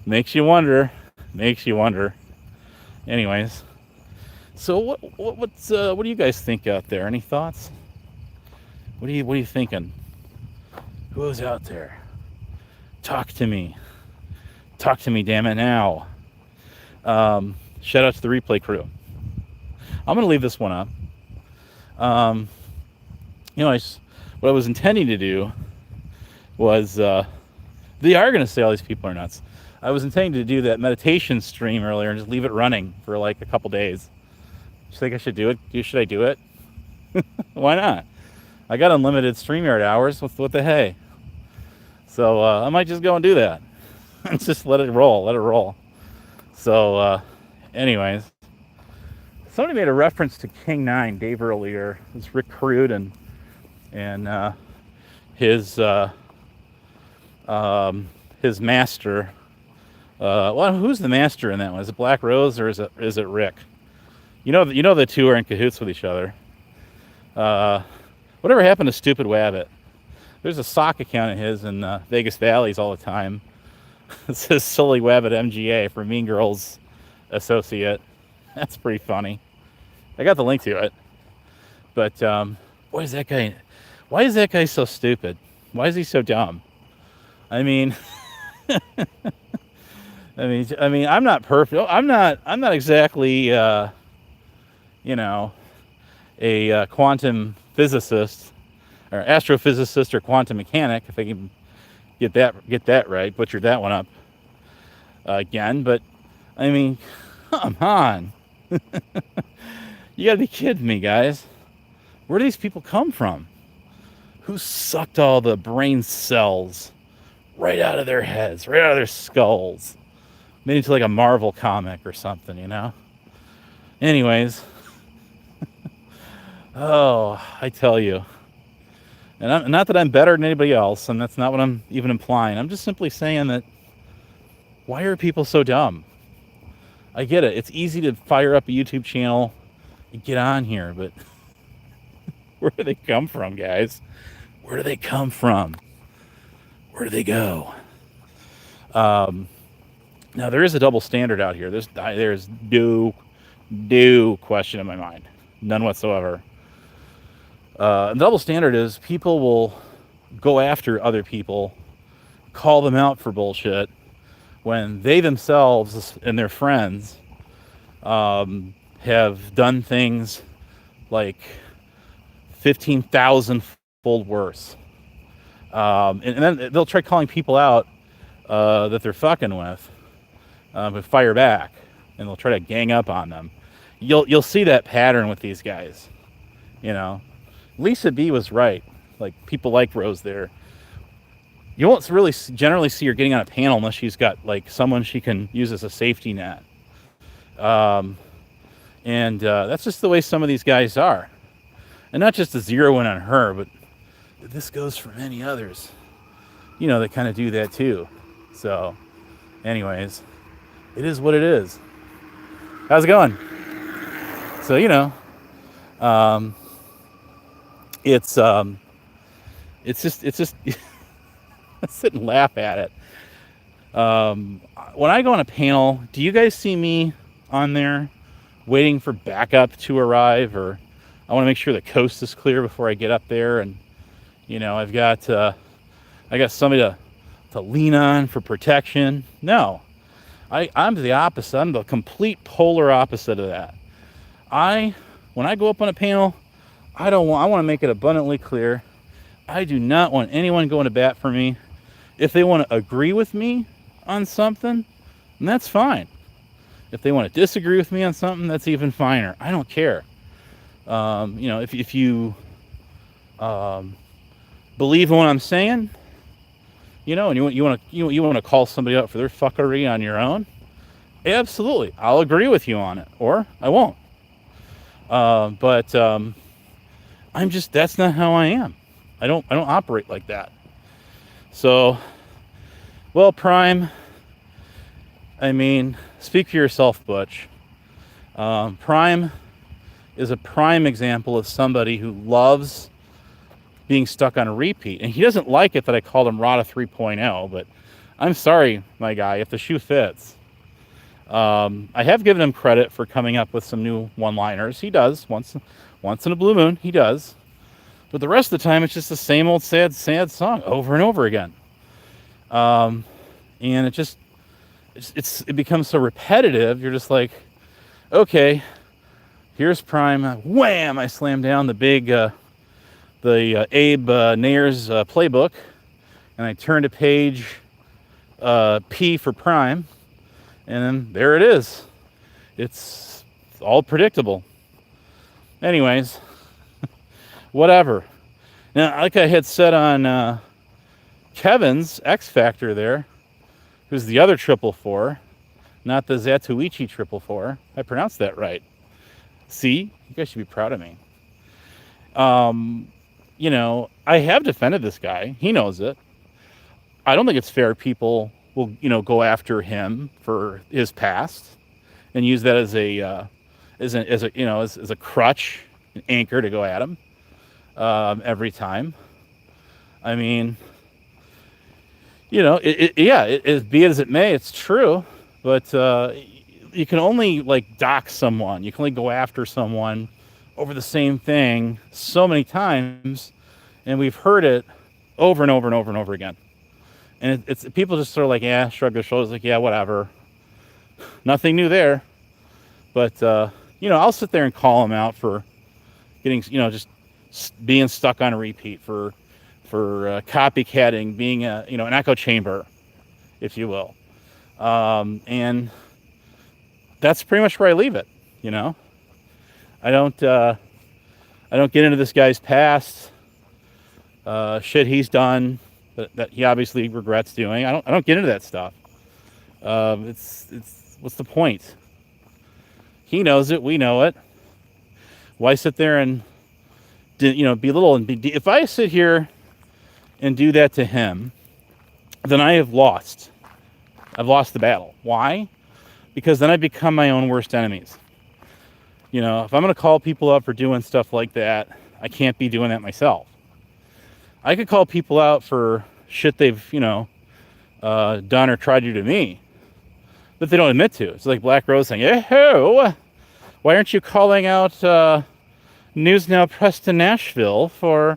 Makes you wonder. Anyways, so what do you guys think out there? Any thoughts? What are you thinking? Who's out there? Talk to me, damn it now. Shout out to the replay crew. I'm gonna leave this one up. What I was intending to do was, they are gonna say all these people are nuts. I was intending to do that meditation stream earlier and just leave it running for like a couple days. You think I should do it? Should I do it? Why not? I got unlimited StreamYard hours. What the hey? So I might just go and do that. And just let it roll. So anyways, somebody made a reference to 𝕭𝖗, earlier. It was Rick Crude and his master. Who's the master in that one? Is it Black Rose or is it Rick? You know the two are in cahoots with each other. Whatever happened to Stupid Wabbit? There's a sock account of his in Vegas Valleys all the time. It says Sully Wabbit MGA for Mean Girls Associate. That's pretty funny. I got the link to it. But why is that guy so stupid? Why is he so dumb? I mean, I'm not perfect. I'm not exactly, a quantum physicist or astrophysicist or quantum mechanic, if I can Get that right. Butchered that one up again. But I mean, come on. You gotta be kidding me, guys. Where do these people come from? Who sucked all the brain cells right out of their heads, right out of their skulls? Made it into like a Marvel comic or something, you know? Anyways. Oh, I tell you. And not that I'm better than anybody else, and that's not what I'm even implying. I'm just simply saying that, why are people so dumb? I get it. It's easy to fire up a YouTube channel and get on here, but where do they come from, guys? Where do they come from? Where do they go? Now, there is a double standard out here. There's no question in my mind. None whatsoever. The double standard is people will go after other people, call them out for bullshit, when they themselves and their friends have done things like 15,000-fold worse. And then they'll try calling people out that they're fucking with, but fire back, and they'll try to gang up on them. You'll see that pattern with these guys, you know. Lisa B was right. Like, people like Rose there. You won't really generally see her getting on a panel unless she's got like someone she can use as a safety net. And that's just the way some of these guys are. And not just to zero in on her, but this goes for many others. You know, that kind of do that too. So, anyways, it is what it is. How's it going? So, you know, it's just I sit and laugh at it. When I go on a panel, do you guys see me on there waiting for backup to arrive, or I want to make sure the coast is clear before I get up there, and you know, I got somebody to lean on for protection? No, I'm the opposite. I'm the complete polar opposite of that. When I go up on a panel, I want to make it abundantly clear, I do not want anyone going to bat for me. If they want to agree with me on something, then that's fine. If they want to disagree with me on something, that's even finer. I don't care. You know, if you believe in what I'm saying, you know, and you want to call somebody out for their fuckery on your own, absolutely, I'll agree with you on it, or I won't. But that's not how I am. I don't operate like that. So, well, Prime, I mean, speak for yourself, Butch. Prime is a prime example of somebody who loves being stuck on a repeat. And he doesn't like it that I called him Rada 3.0, but I'm sorry, my guy, if the shoe fits. I have given him credit for coming up with some new one-liners. He does. Once in a blue moon, he does. But the rest of the time, it's just the same old sad song over and over again. And it becomes so repetitive. You're just like, okay, here's Prime. Wham! I slam down the big, 𝕭𝖊𝖏𝖘 playbook, and I turn to page P for Prime, and then there it is. It's all predictable. Anyways, whatever. Now, like I had said on Kevin's X Factor there, who's the other 444, not the Zatoichi 444. I pronounced that right. See? You guys should be proud of me. You know, I have defended this guy. He knows it. I don't think it's fair people will, you know, go after him for his past and use that as a crutch, an anchor to go at him every time. I mean, you know, be it as it may, it's true, but you can only like dock someone. You can only go after someone over the same thing so many times, and we've heard it over and over and over and over again. And it's people just sort of like, yeah, shrug their shoulders, like, yeah, whatever. Nothing new there. But you know, I'll sit there and call them out for getting, you know, just being stuck on a repeat, for for copycatting, being an echo chamber, if you will. And that's pretty much where I leave it. I don't get into this guy's past, shit he's done that he obviously regrets doing. I don't get into that stuff. It's what's the point? He knows it. We know it. Why sit there and belittle and if I sit here and do that to him, then I have lost. I've lost the battle. Why? Because then I become my own worst enemies. If I'm going to call people up for doing stuff like that, I can't be doing that myself. I could call people out for shit they've, done or tried to do to me, but they don't admit to. It's like Black Rose saying, "Hey, why aren't you calling out News Now Preston Nashville for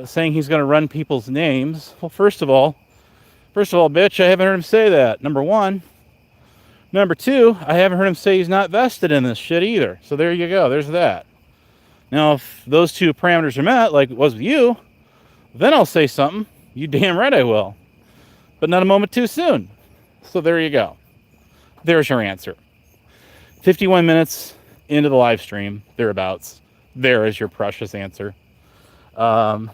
saying he's going to run people's names?" Well, first of all, bitch, I haven't heard him say that. Number one. Number two, I haven't heard him say he's not vested in this shit either. So there you go. There's that. Now, if those two parameters are met, like it was with you, then I'll say something. You damn right I will. But not a moment too soon. So there you go. There's your answer. 51 minutes into the live stream, thereabouts. There is your precious answer that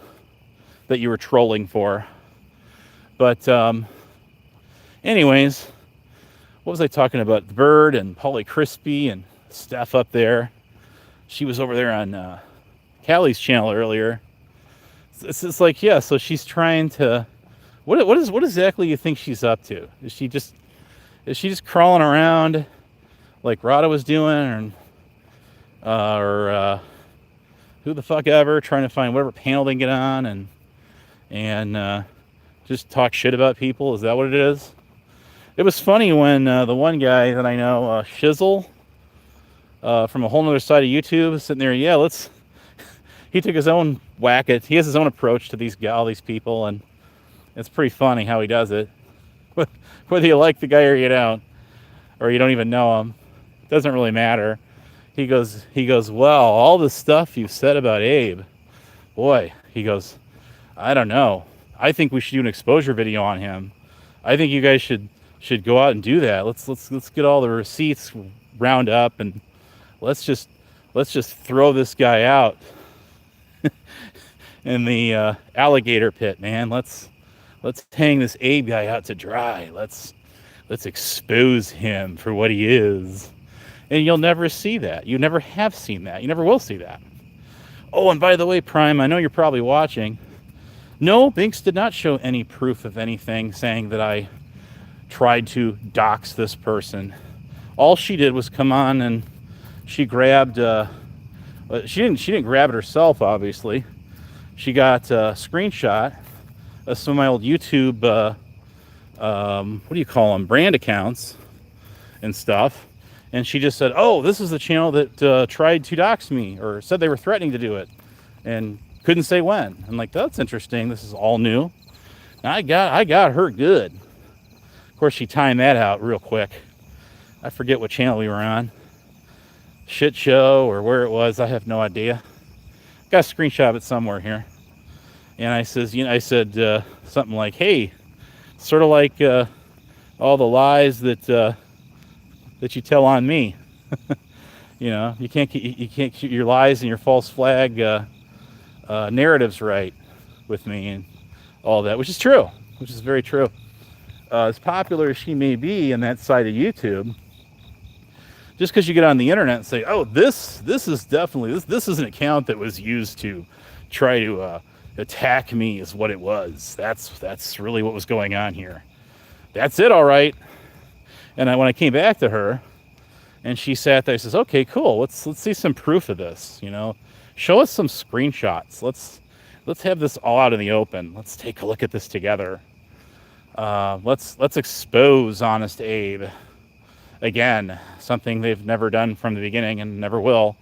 you were trolling for. But anyways, what was I talking about? The Bird and Paulie Crispy and Steph up there. She was over there on Callie's channel earlier. It's like, yeah, so she's trying to... What exactly you think she's up to? Is she just crawling around like Rada was doing, or who the fuck ever, trying to find whatever panel they can get on and just talk shit about people? Is that what it is? It was funny when the one guy that I know, Shizzle, from a whole nother side of YouTube, sitting there, he took his own whack at, he has his own approach to all these people, and it's pretty funny how he does it. Whether you like the guy or you don't even know him, doesn't really matter. He goes, well, all the stuff you said about Abe, boy, he goes, I don't know. I think we should do an exposure video on him. I think you guys should go out and do that. Let's get all the receipts round up and let's just throw this guy out in the alligator pit, man. Let's hang this Abe guy out to dry. Let's expose him for what he is. And you'll never see that. You never have seen that. You never will see that. Oh, and by the way, Prime, I know you're probably watching. No, Binks did not show any proof of anything saying that I tried to dox this person. All she did was come on and she grabbed, she didn't grab it herself, obviously. She got a screenshot of some of my old YouTube, what do you call them, brand accounts and stuff. And she just said, oh, this is the channel that tried to dox me, or said they were threatening to do it, and couldn't say when. I'm like, that's interesting. This is all new. I got her good. Of course, she timed that out real quick. I forget what channel we were on. Shit show or where it was. I have no idea. Got a screenshot of it somewhere here. And I said something like, hey, sort of like all the lies that you tell on me. You can't keep your lies and your false flag narratives right with me and all that, which is true, which is very true. As popular as she may be in that side of YouTube, just because you get on the internet and say, oh, this is definitely, this is an account that was used to try to attack me, is what it was. That's really what was going on here. That's it, all right. And when I came back to her, and she sat there, says, okay, cool, let's see some proof of this, Show us some screenshots. Let's have this all out in the open. Let's take a look at this together. Let's expose Honest Abe. Again, something they've never done from the beginning and never will,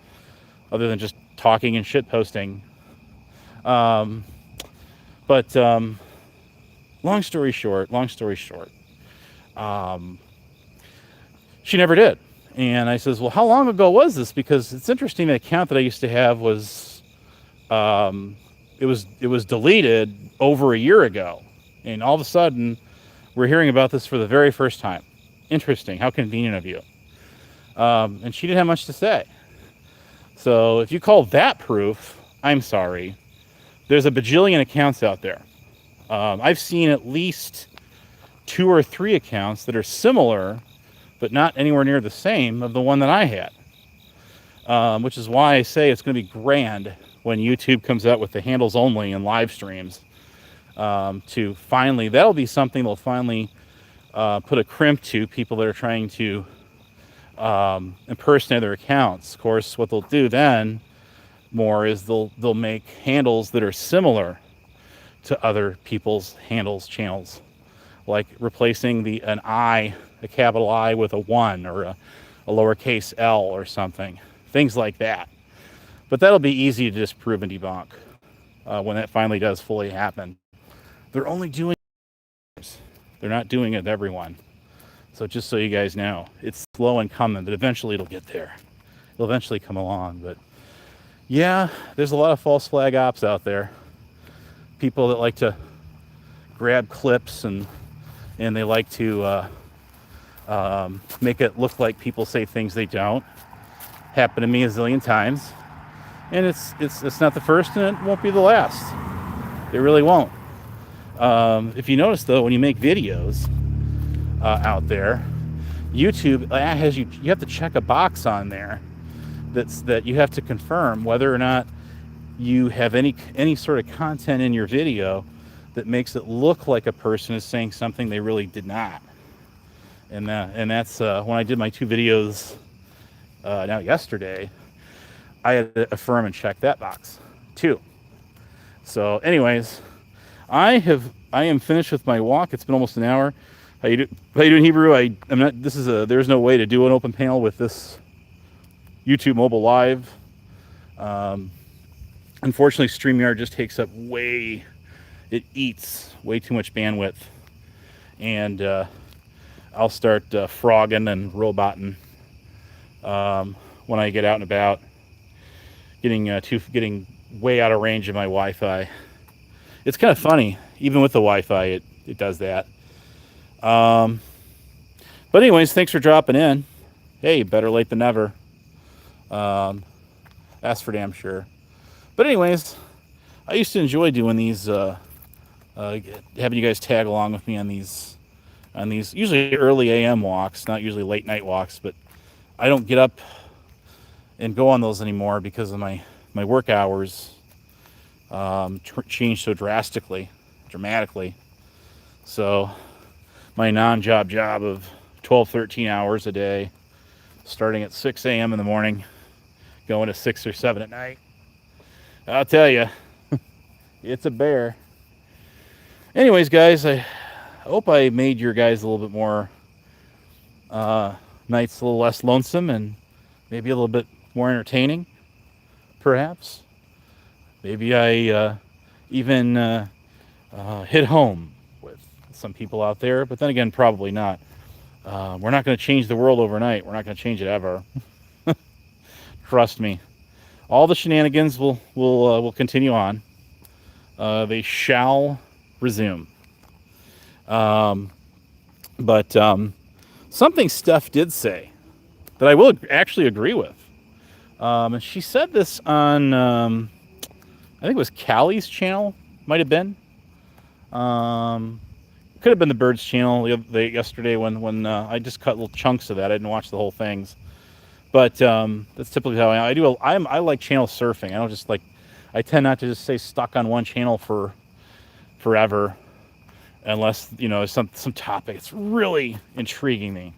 other than just talking and shit posting. But long story short, she never did. And I says, well, how long ago was this? Because it's interesting, the account that I used to have was it was deleted over a year ago, and all of a sudden we're hearing about this for the very first time. Interesting. How convenient of you. And she didn't have much to say. So if you call that proof, I'm sorry. There's a bajillion accounts out there. I've seen at least 2 or 3 accounts that are similar, but not anywhere near the same of the one that I had. Which is why I say it's going to be grand when YouTube comes out with the handles only and live streams. To finally, that'll be something they'll finally put a crimp to people that are trying to impersonate their accounts. Of course, what they'll do then more is they'll make handles that are similar to other people's handles channels, like replacing an I, a capital I, with a 1 or a lowercase l or something, things like that. But that'll be easy to disprove and debunk when that finally does fully happen. They're only doing it. They're not doing it to everyone. So just so you guys know, it's slow and coming, but eventually it'll get there. It'll eventually come along. But yeah, there's a lot of false flag ops out there. People that like to grab clips and they like to make it look like people say things they don't. Happened to me a zillion times. And it's not the first, and it won't be the last. It really won't. If you notice, though, when you make videos out there, YouTube has you have to check a box on there that you have to confirm whether or not you have any sort of content in your video that makes it look like a person is saying something they really did not. And that's when I did my 2 videos now yesterday, I had to affirm and check that box too. So anyways, I am finished with my walk. It's been almost an hour. How you doing, Hebrew? I'm not. There's no way to do an open panel with this YouTube mobile live. Unfortunately, StreamYard just takes up it eats way too much bandwidth, and I'll start frogging and roboting when I get out and about, getting way out of range of my Wi-Fi. It's kind of funny, even with the Wi-Fi, it does that. But anyways, thanks for dropping in. Hey, better late than never. That's for damn sure. But anyways, I used to enjoy doing these, having you guys tag along with me on these usually early AM walks, not usually late night walks, but I don't get up and go on those anymore because of my work hours changed so dramatically. So my non-job job of 12, 13 hours a day, starting at 6 a.m. in the morning, going to 6 or 7 at night. I'll tell you, it's a bear. Anyways, guys, I hope I made your guys a little bit more nights a little less lonesome and maybe a little bit more entertaining, perhaps. Maybe I even hit home with some people out there, but then again, probably not. We're not going to change the world overnight. We're not going to change it ever. Trust me. All the shenanigans will continue on. They shall resume. But something Steph did say that I will actually agree with. And she said this on, I think it was Callie's channel, might have been. Could have been the Birds channel yesterday when I just cut little chunks of that. I didn't watch the whole things. But that's typically how I do. I like channel surfing. I don't just I tend not to just stay stuck on one channel for forever, unless some topic it's really intriguing me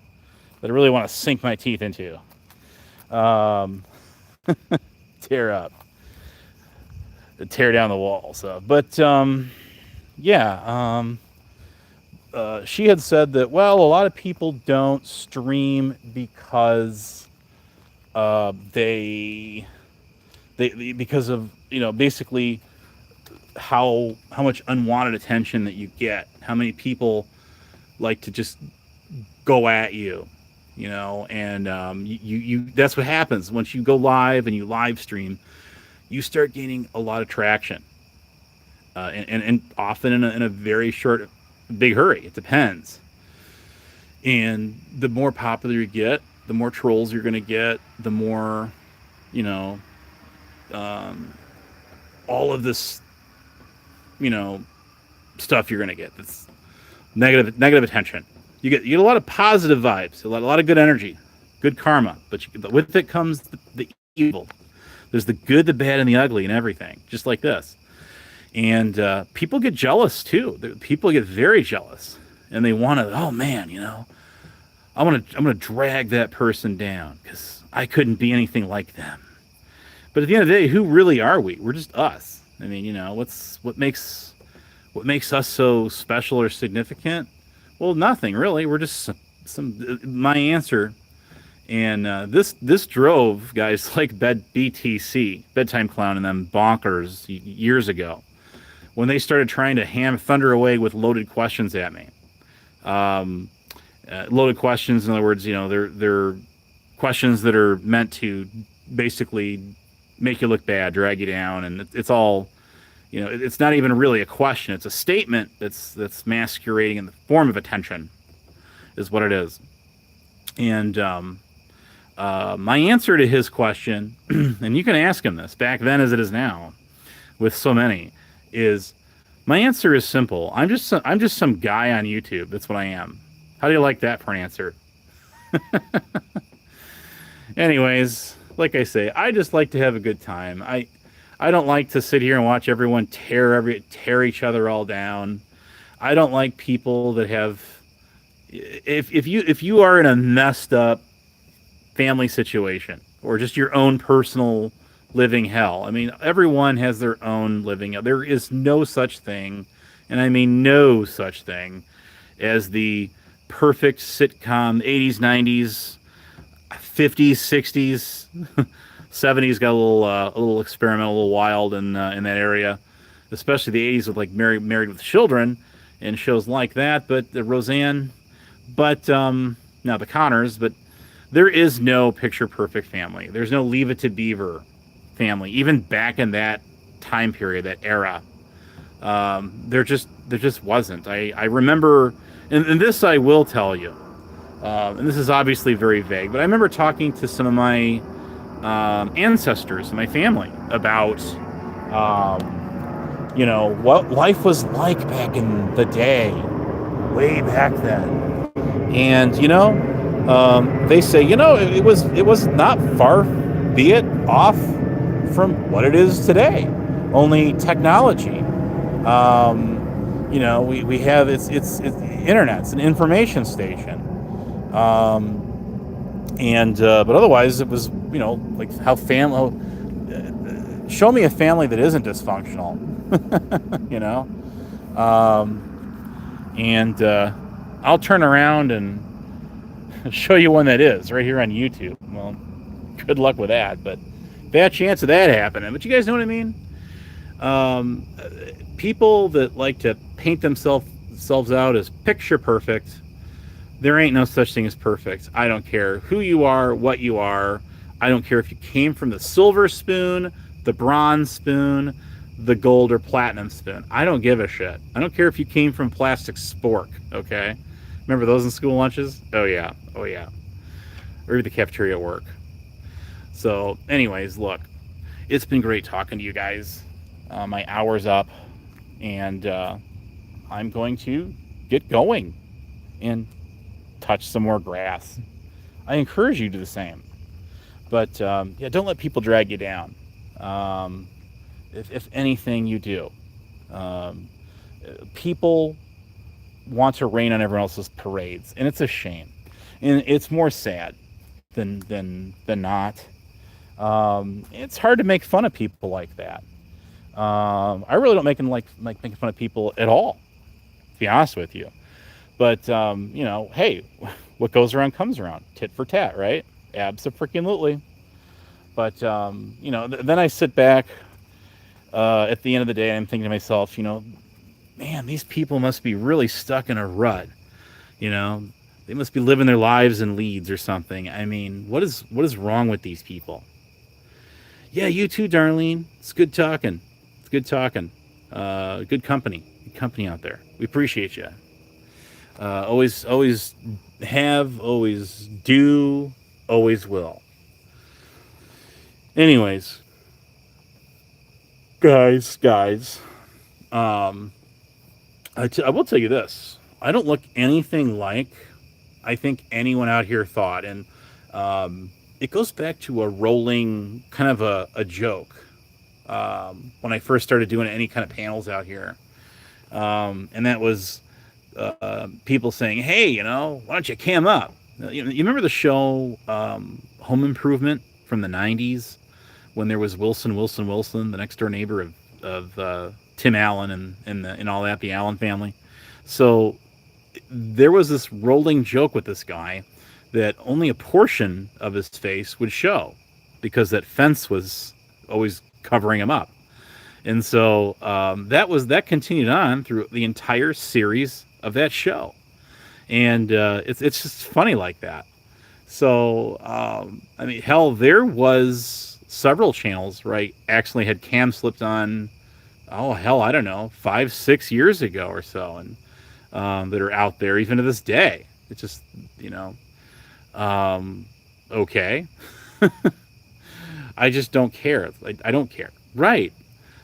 that I really want to sink my teeth into. Tear down the wall. So, but yeah. She had said that, well, a lot of people don't stream because because of basically how much unwanted attention that you get, how many people like to just go at you, and you that's what happens once you go live and you live stream. You start gaining a lot of traction, and often in a very short, big hurry. It depends. And the more popular you get, the more trolls you're going to get, the more, you know, all of this, you know, stuff you're going to get. That's negative attention. You get a lot of positive vibes, a lot of good energy, good karma, but with it comes the evil. There's the good, the bad, and the ugly, and everything, just like this. And people get jealous too. People get very jealous, and they want to. Oh man, I'm gonna drag that person down because I couldn't be anything like them. But at the end of the day, who really are we? We're just us. I mean, what makes us so special or significant? Well, nothing really. We're just my answer. And this drove guys like BTC, Bedtime Clown, and them bonkers years ago when they started trying to thunder away with loaded questions at me. Loaded questions, in other words, they're questions that are meant to basically make you look bad, drag you down, and it's all, it's not even really a question. It's a statement that's masquerading in the form of attention, is what it is. And my answer to his question, and you can ask him this back then as it is now, with so many, is my answer is simple. I'm just some guy on YouTube. That's what I am. How do you like that for an answer? Anyways, like I say, I just like to have a good time. I don't like to sit here and watch everyone tear each other all down. I don't like people that have. If you are in a messed up family situation or just your own personal living hell, I mean, everyone has their own living hell. There is no such thing, and I mean no such thing, as the perfect sitcom. 80s, 90s, 50s, 60s, 70s got a little experimental, a little wild in that area, especially the 80s with like Married with Children and shows like that. But Roseanne, but now the Connors, but there is no picture perfect family. There's no Leave It to Beaver family, even back in that time period, that era. There just wasn't. I remember, and this I will tell you, and this is obviously very vague, but I remember talking to some of my ancestors in my family about, what life was like back in the day, way back then. And, they say, it was not far, be it off from what it is today. Only technology. We have it's internet. It's an information station. But otherwise it was, like how show me a family that isn't dysfunctional. I'll turn around and show you one that is right here on YouTube. Well, good luck with that, but bad chance of that happening. But you guys know what I mean? People that like to paint themselves out as picture perfect, there ain't no such thing as perfect. I don't care who you are, what you are. I don't care if you came from the silver spoon, the bronze spoon, the gold or platinum spoon. I don't give a shit. I don't care if you came from plastic spork, okay? Remember those in school lunches? Oh yeah. Or even the cafeteria at work. So anyways, look, it's been great talking to you guys. My hour's up, and I'm going to get going and touch some more grass. I encourage you to do the same. But don't let people drag you down. If anything you do, people want to rain on everyone else's parades, and it's a shame, and it's more sad than not. It's hard to make fun of people like that. I really don't make making fun of people at all, to be honest with you. But hey, what goes around comes around. Tit for tat, right? Abso-freaking-lutely. But then I sit back at the end of the day, and I'm thinking to myself, man, these people must be really stuck in a rut. They must be living their lives in Leeds or something. I mean, what is wrong with these people? Yeah, you too, Darlene. It's good talking. Good company. Good company out there. We appreciate you. Always have, always do, always will. Anyways, guys, um, I will tell you this. I don't look anything like I think anyone out here thought. And it goes back to a rolling kind of a joke when I first started doing any kind of panels out here. And that was people saying, hey, why don't you cam up? You remember the show Home Improvement from the 90s when there was Wilson, the next door neighbor of Tim Allen and all that, the Allen family? So there was this rolling joke with this guy that only a portion of his face would show because that fence was always covering him up. And so that continued on through the entire series of that show. And it's just funny like that. So, I mean, hell, there was several channels where I actually had cam slipped on, oh, hell, I don't know, 5-6 years ago or so. And that are out there even to this day. It's just, okay. I just don't care. I don't care. Right.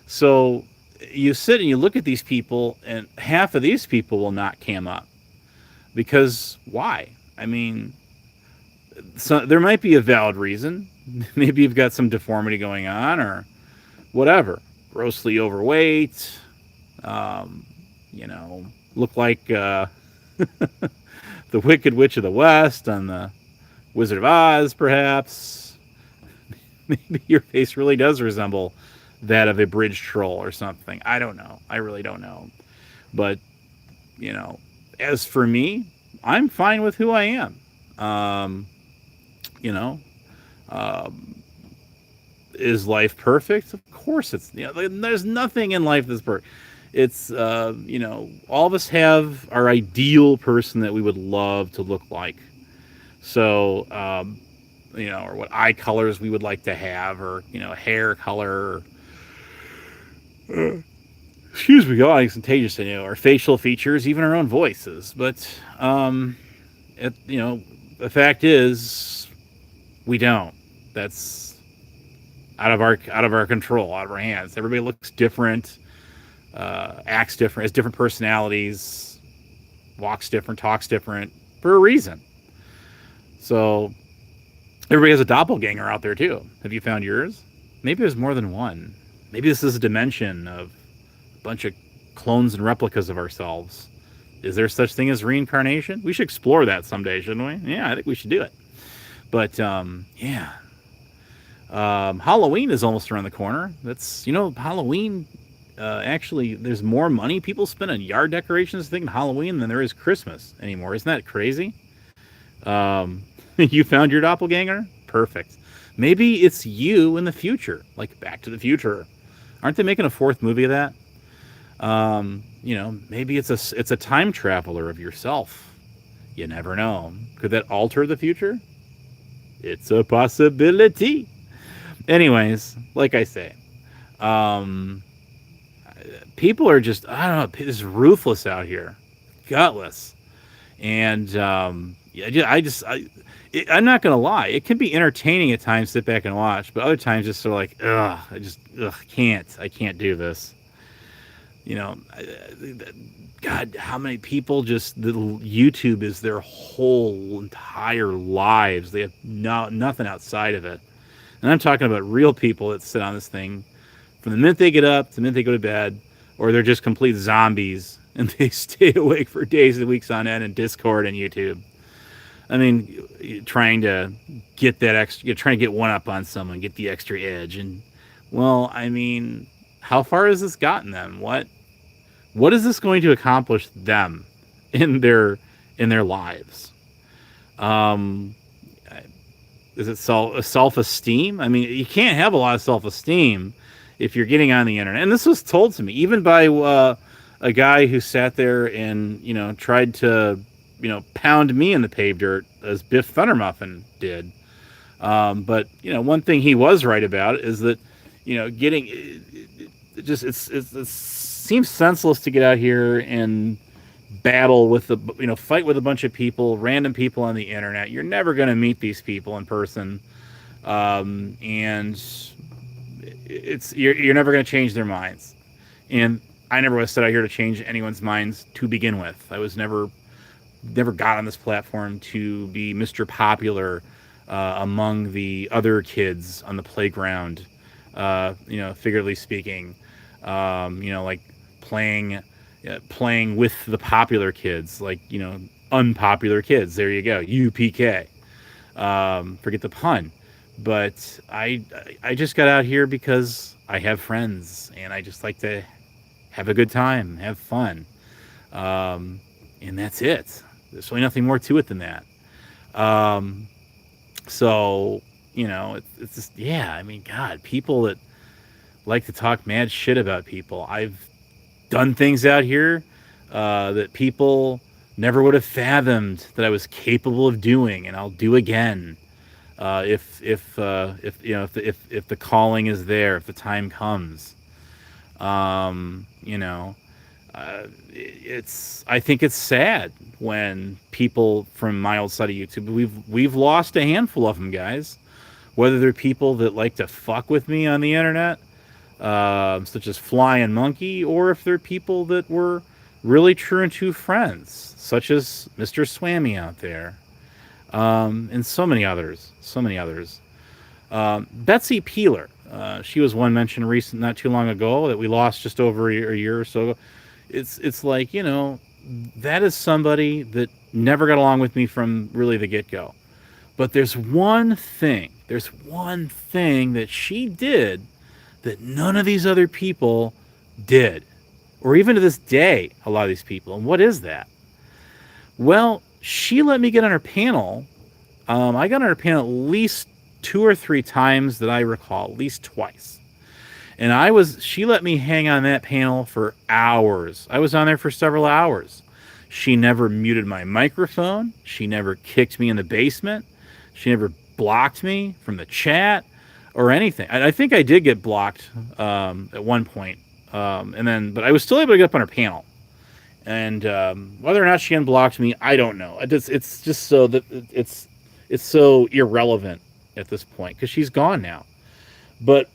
So you sit and you look at these people, and half of these people will not cam up. Because why? I mean, so there might be a valid reason. Maybe you've got some deformity going on or whatever. Grossly overweight, look like the Wicked Witch of the West on the Wizard of Oz, perhaps. Maybe your face really does resemble that of a bridge troll or something. I don't know. I really don't know. But, as for me, I'm fine with who I am. Is life perfect? Of course it's, there's nothing in life that's perfect. It's, all of us have our ideal person that we would love to look like. So, or what eye colors we would like to have, or, hair color, or, excuse me, oh, it's contagious, our facial features, even our own voices. But, the fact is, we don't. That's out of our control, out of our hands. Everybody looks different. Acts different, has different personalities, walks different, talks different for a reason. So everybody has a doppelganger out there too. Have you found yours? Maybe there's more than one. Maybe this is a dimension of a bunch of clones and replicas of ourselves. Is there such thing as reincarnation? We should explore that someday, shouldn't we? Yeah, I think we should do it. But yeah. Halloween is almost around the corner. That's, Halloween, actually, there's more money people spend on yard decorations thinking Halloween than there is Christmas anymore. Isn't that crazy? You found your doppelganger? Perfect. Maybe it's you in the future, like Back to the Future. Aren't they making a 4th movie of that? Maybe it's a time traveler of yourself. You never know. Could that alter the future? It's a possibility. Anyways, like I say, people are just, I don't know, just ruthless out here, gutless, and I'm not gonna lie, it can be entertaining at times, sit back and watch, but other times just sort of like, I can't do this. God, how many people just, the YouTube is their whole entire lives. They have nothing outside of it. And I'm talking about real people that sit on this thing from the minute they get up to the minute they go to bed, or they're just complete zombies and they stay awake for days and weeks on end in Discord and YouTube. I mean, trying to get that extra, you're trying to get one up on someone, get the extra edge. And, well, I mean, how far has this gotten them? What is this going to accomplish them in their lives? Is it self-esteem? I mean, you can't have a lot of self-esteem if you're getting on the internet. And this was told to me, even by a guy who sat there and, tried to, pound me in the paved dirt as Biff Thundermuffin did. But, one thing he was right about is that, getting... it seems senseless to get out here and battle with fight with a bunch of people, random people on the internet. You're never going to meet these people in person, and you're never going to change their minds. And I never was set out here to change anyone's minds to begin with. I was never got on this platform to be Mr. Popular among the other kids on the playground, figuratively speaking, like playing with the popular kids, like, unpopular kids. There you go, UPK. Forget the pun. But I just got out here because I have friends, and I just like to have a good time, have fun. And that's it. There's really nothing more to it than that. So, it's just, I mean, God, people that like to talk mad shit about people. I've done things out here that people never would have fathomed that I was capable of doing, and I'll do again if the calling is there, if the time comes. I think it's sad when people from my old side of YouTube, we've lost a handful of them, guys. Whether they're people that like to fuck with me on the internet, such as 𝕭𝖊𝖊'𝖘, or if they're people that were really true and true friends, such as Mr. Swammy out there, and so many others. Betsy Peeler, she was one mentioned not too long ago that we lost just over a year or so ago. It's like, that is somebody that never got along with me from really the get-go. But there's one thing that she did that none of these other people did. Or even to this day, a lot of these people. And what is that? Well, she let me get on her panel. I got on her panel at least 2 or 3 times that I recall, at least twice. And she let me hang on that panel for hours. I was on there for several hours. She never muted my microphone. She never kicked me in the basement. She never blocked me from the chat or anything. I think I did get blocked at one point. But I was still able to get up on her panel. And whether or not she unblocked me, I don't know. It's just so that it's so irrelevant at this point because she's gone now. But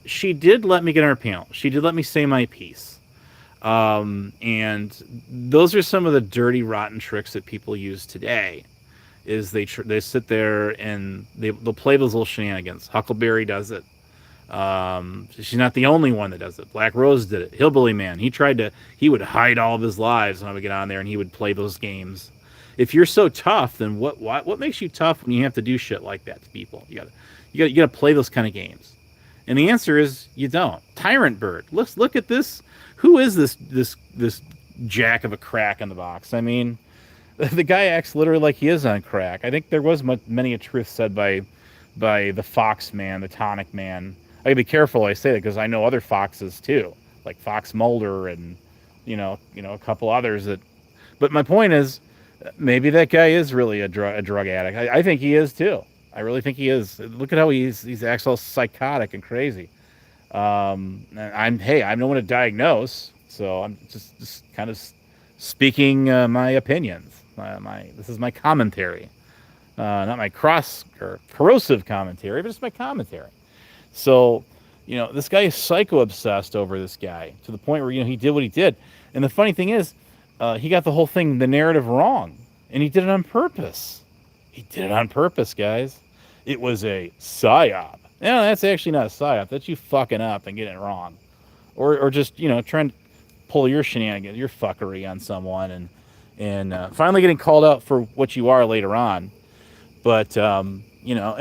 she did let me get on her panel. She did let me say my piece. And those are some of the dirty, rotten tricks that people use today. Is they sit there and they'll play those little shenanigans. Huckleberry does it. She's not the only one that does it. Black Rose did it. Hillbilly Man, he would hide all of his lives when I would get on there, and he would play those games. If you're so tough, then what makes you tough when you have to do shit like that to people? You gotta play those kind of games. And the answer is you don't. Tyrant Bird. Let's look at this. Who is this jack of a crack in the box? I mean, the guy acts literally like he is on crack. I think there was many a truth said by the Fox Man, the Tonic Man. I gotta be careful I say that because I know other foxes too, like Fox Mulder and a couple others that. But my point is, maybe that guy is really a drug addict. I think he is too. I really think he is. Look at how he's acts all psychotic and crazy. I'm no one to diagnose, so I'm just kind of speaking my opinions. This is my commentary, not my corrosive commentary, but just my commentary. So, this guy is psycho obsessed over this guy to the point where he did what he did. And the funny thing is, he got the narrative wrong, and he did it on purpose. He did it on purpose, guys. It was a psyop. No, that's actually not a psyop. That's you fucking up and getting it wrong. Or just, trying to pull your shenanigans, your fuckery on someone and finally getting called out for what you are later on. But, and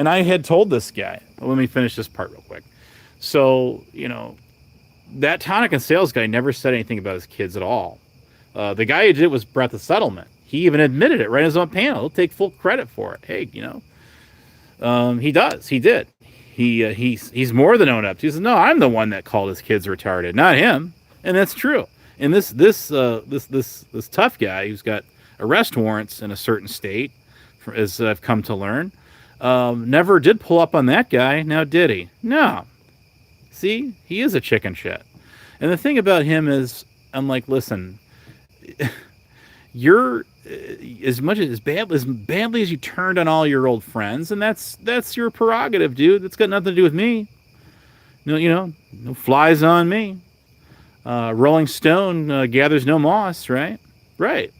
I had told this guy, let me finish this part real quick. So, that tonic and sales guy never said anything about his kids at all. The guy who did it was Brett the Settlement. He even admitted it right in his own panel. He'll take full credit for it. Hey, he does. He did. He's more than owned up. He says, no, I'm the one that called his kids retarded, not him. And that's true. And this tough guy who's got arrest warrants in a certain state, as I've come to learn, never did pull up on that guy. Now, did he? No. See, he is a chicken shit. And the thing about him is, I'm like, listen, you're as much as badly as you turned on all your old friends, and that's your prerogative, dude. That's got nothing to do with me. No, no flies on me. Rolling Stone gathers no moss, right? Right.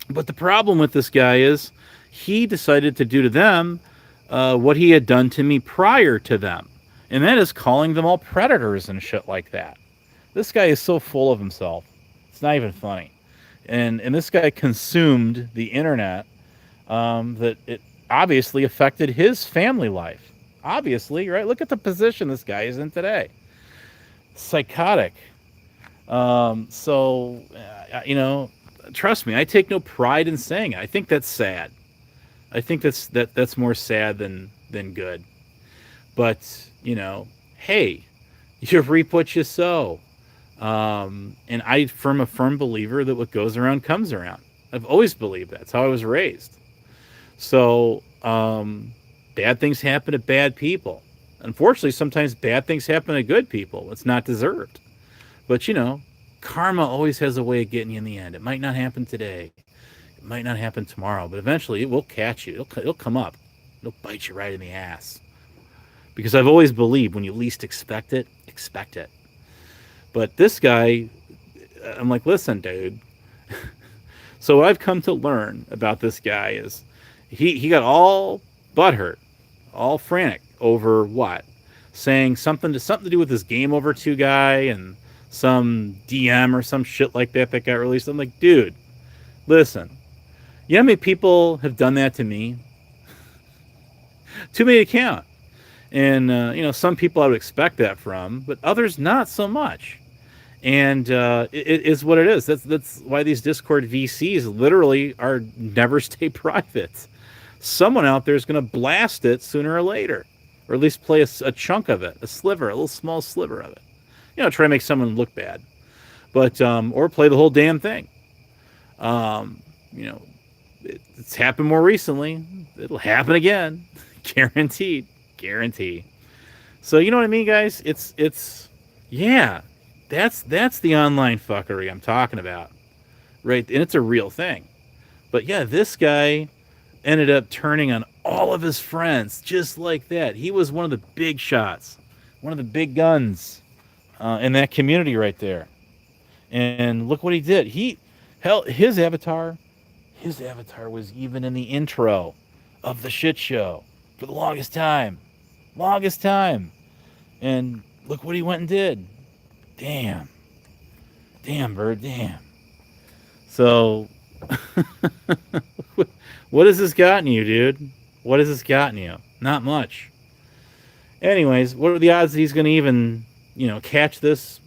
But the problem with this guy is he decided to do to them what he had done to me prior to them. And that is calling them all predators and shit like that. This guy is so full of himself. It's not even funny. And this guy consumed the internet that it obviously affected his family life. Obviously, right? Look at the position this guy is in today. Psychotic. Trust me, I take no pride in saying it. I think that's sad. I think that's more sad than good. But, hey, you reap what you sow. And I'm a firm believer that what goes around comes around. I've always believed that. That's how I was raised. So, bad things happen to bad people. Unfortunately, sometimes bad things happen to good people. It's not deserved. But, karma always has a way of getting you in the end. It might not happen today. It might not happen tomorrow. But eventually, it will catch you. It'll come up. It'll bite you right in the ass. Because I've always believed when you least expect it, expect it. But this guy, I'm like, listen, dude. So what I've come to learn about this guy is he got all butthurt, all frantic over what? Saying something to do with this Game Over 2 guy and some DM or some shit like that got released. I'm like, dude, listen. You know how many people have done that to me? Too many to count. And, some people I would expect that from, but others not so much. And it is what it is. That's why these Discord VCs literally are never stay private. Someone out there is going to blast it sooner or later, or at least play a chunk of it, a little small sliver of it. Try to make someone look bad, but or play the whole damn thing. It's happened more recently. It'll happen again, guaranteed. So you know what I mean, guys? Yeah. That's the online fuckery I'm talking about, right? And it's a real thing. But yeah, this guy ended up turning on all of his friends just like that. He was one of the big shots, one of the big guns in that community right there. And look what he did. His avatar was even in the intro of the shit show for the longest time. And look what he went and did. Damn, Bird, damn. So, what has this gotten you, dude? What has this gotten you? Not much. Anyways, what are the odds that he's going to even, catch this?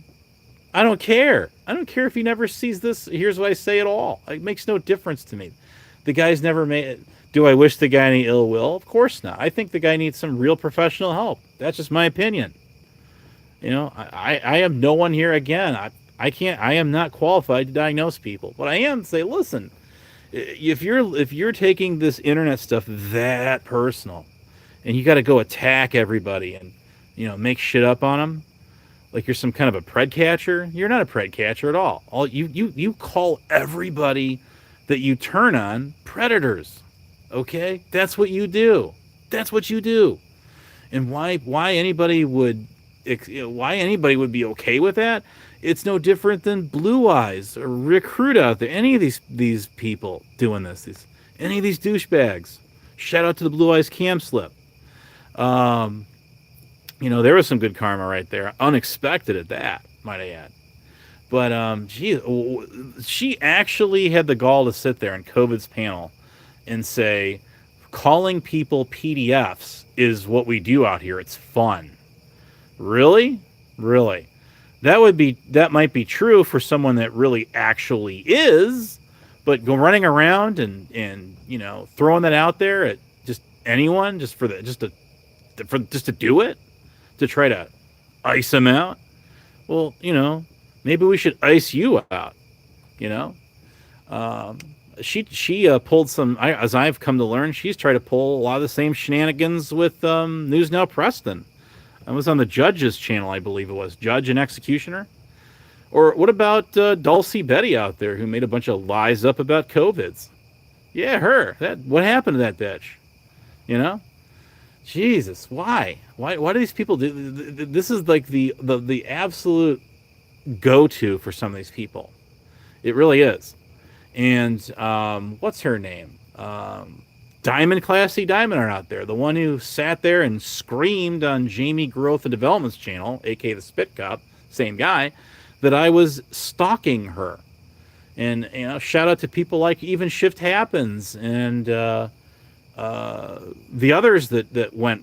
I don't care. I don't care if he never sees this. Here's what I say at all. It makes no difference to me. The guy's never made it. Do I wish the guy any ill will? Of course not. I think the guy needs some real professional help. That's just my opinion. I am no one here again. I am not qualified to diagnose people, but I am say, listen, if you're taking this internet stuff that personal, and you got to go attack everybody and make shit up on them, like you're some kind of a pred catcher. You're not a pred catcher at all. You call everybody that you turn on predators. Okay, that's what you do. And why anybody would be okay with that? It's no different than Blue Eyes or Recruit out there. Any of these people doing this, any of these douchebags. Shout out to the Blue Eyes cam slip. There was some good karma right there. Unexpected at that, might I add. But she actually had the gall to sit there in COVID's panel and say, calling people PDFs is what we do out here. It's fun. Really? That might be true for someone that really actually is, but go running around and throwing that out there at just anyone just to do it, to try to ice them out. Well, maybe we should ice you out. She pulled some, as I've come to learn, she's tried to pull a lot of the same shenanigans with News Now Preston. I was on the Judge's channel, I believe it was, Judge and Executioner. Or what about 𝕭𝖊𝖊'𝖘 out there who made a bunch of lies up about COVIDs? Yeah, her. What happened to that bitch? You know? Jesus, why? Why do these people do this? Is like the absolute go-to for some of these people. It really is. And what's her name? 𝕭𝖊𝖘𝖘 are out there. The one who sat there and screamed on Jamie Growth and Development's channel, aka the Spit Cop, same guy, that I was stalking her. And shout out to people like even Shift Happens and the others that went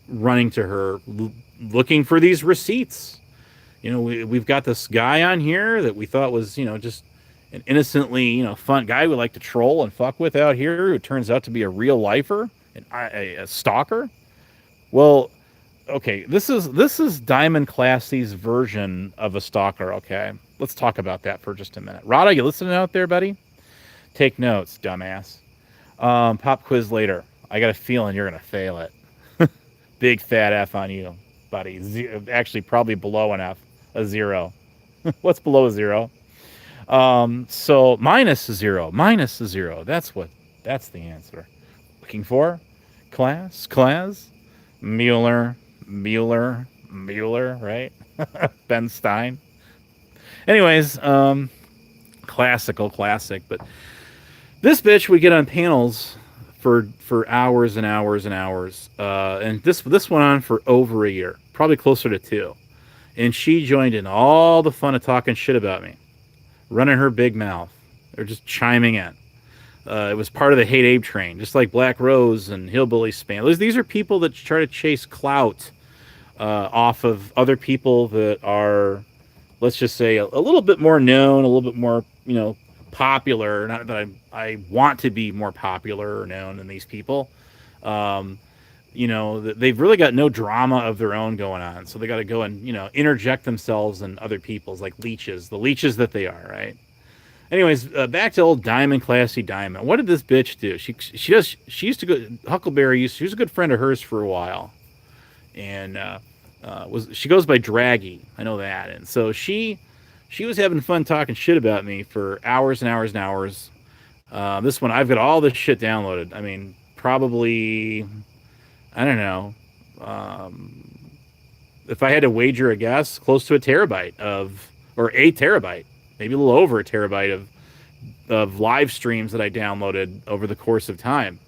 running to her looking for these receipts. We've got this guy on here that we thought was just an innocently fun guy we like to troll and fuck with out here, who turns out to be a real lifer and a stalker. Well, okay, this is 𝕭𝖊𝖘𝖘's version of a stalker. Okay, let's talk about that for just a minute. Rada, you listening out there, buddy? Take notes, dumbass. Pop quiz later. I got a feeling you're gonna fail it. Big fat F on you, buddy. Actually, probably below an F, a 0. What's below a 0? So minus a 0. That's the answer. Looking for class. Mueller, right? Ben Stein. Anyways, classic. But this bitch we get on panels for hours and hours and hours. And this went on for over a year, probably closer to 2. And she joined in all the fun of talking shit about me, running her big mouth, or just chiming in. It was part of the Hate Abe train, just like Black Rose and Hillbilly Spam. These are people that try to chase clout off of other people that are, let's just say, a little bit more known, a little bit more, popular. Not that I want to be more popular or known than these people. They've really got no drama of their own going on, so they got to go and interject themselves in other people's, like leeches, the leeches that they are, right? Anyways, back to old 𝕭𝖊𝖘𝖘. What did this bitch do? She used to go, Huckleberry she was a good friend of hers for a while, and she goes by Draggy, I know that. And so she was having fun talking shit about me for hours and hours and hours. This one, I've got all this shit downloaded. I mean, probably, I don't know, if I had to wager a guess, close to a terabyte maybe a little over a terabyte of live streams that I downloaded over the course of time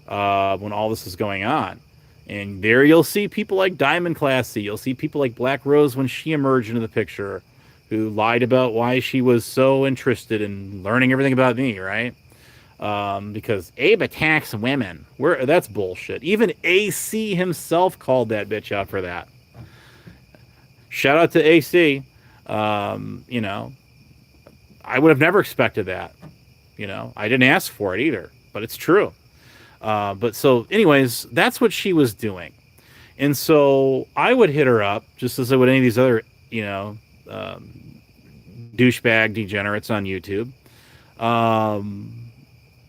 when all this is going on. And there you'll see people like 𝕭𝖊𝖘𝖘. You'll see people like Black Rose when she emerged into the picture, who lied about why she was so interested in learning everything about me, right? Because Abe attacks women. That's bullshit. Even AC himself called that bitch out for that. Shout out to AC. I would have never expected that. I didn't ask for it either, but it's true. But so anyways, that's what she was doing. And so I would hit her up just as I would any of these other, douchebag degenerates on YouTube.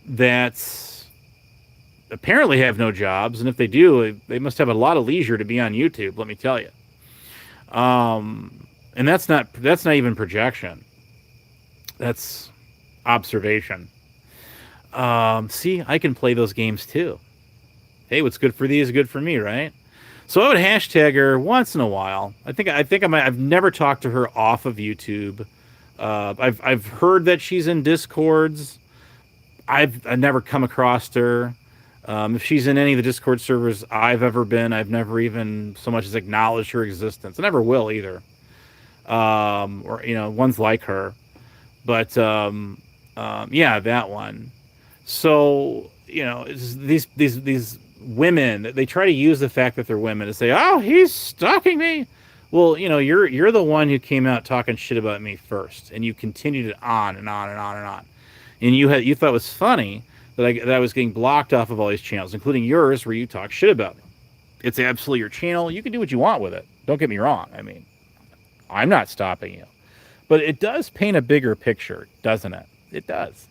That apparently have no jobs. And if they do, they must have a lot of leisure to be on YouTube, let me tell you. And that's not even projection. That's observation. See, I can play those games too. Hey, what's good for thee is good for me, right? So I would hashtag her once in a while. I've never talked to her off of YouTube. I've heard that she's in Discords. I've never come across her. If she's in any of the Discord servers I've ever been, I've never even so much as acknowledged her existence. I never will either. Or ones like her. But yeah, that one. So it's these women, they try to use the fact that they're women to say, "Oh, he's stalking me." Well, you're the one who came out talking shit about me first, and you continued it on and on and on and on. And you thought it was funny that I was getting blocked off of all these channels, including yours, where you talk shit about me. It's absolutely your channel. You can do what you want with it. Don't get me wrong. I mean, I'm not stopping you. But it does paint a bigger picture, doesn't it? It does.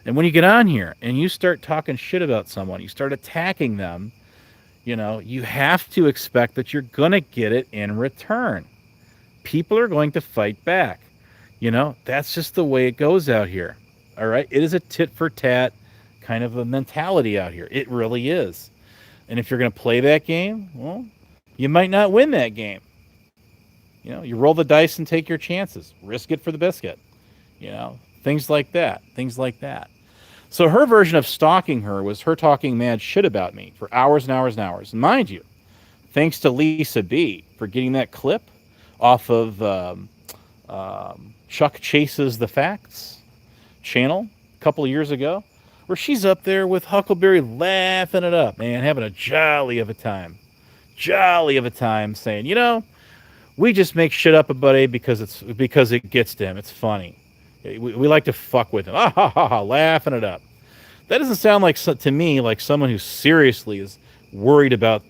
And when you get on here and you start talking shit about someone, you start attacking them, you have to expect that you're going to get it in return. People are going to fight back. You know, that's just the way it goes out here. All right. It is a tit for tat kind of a mentality out here. It really is. And if you're going to play that game, well, you might not win that game. You know, you roll the dice and take your chances. Risk it for the biscuit. You know, things like that. Things like that. So her version of stalking her was her talking mad shit about me for hours and hours and hours. And mind you, thanks to Lisa B for getting that clip off of Chuck Chase's The Facts channel a couple of years ago, where she's up there with Huckleberry laughing it up, man, having a jolly of a time. Jolly of a time saying, you know, we just make shit up about Abe because it gets to him. It's funny. We like to fuck with him. Ah, ha, ha, ha, laughing it up. That doesn't sound like, to me, like someone who seriously is worried about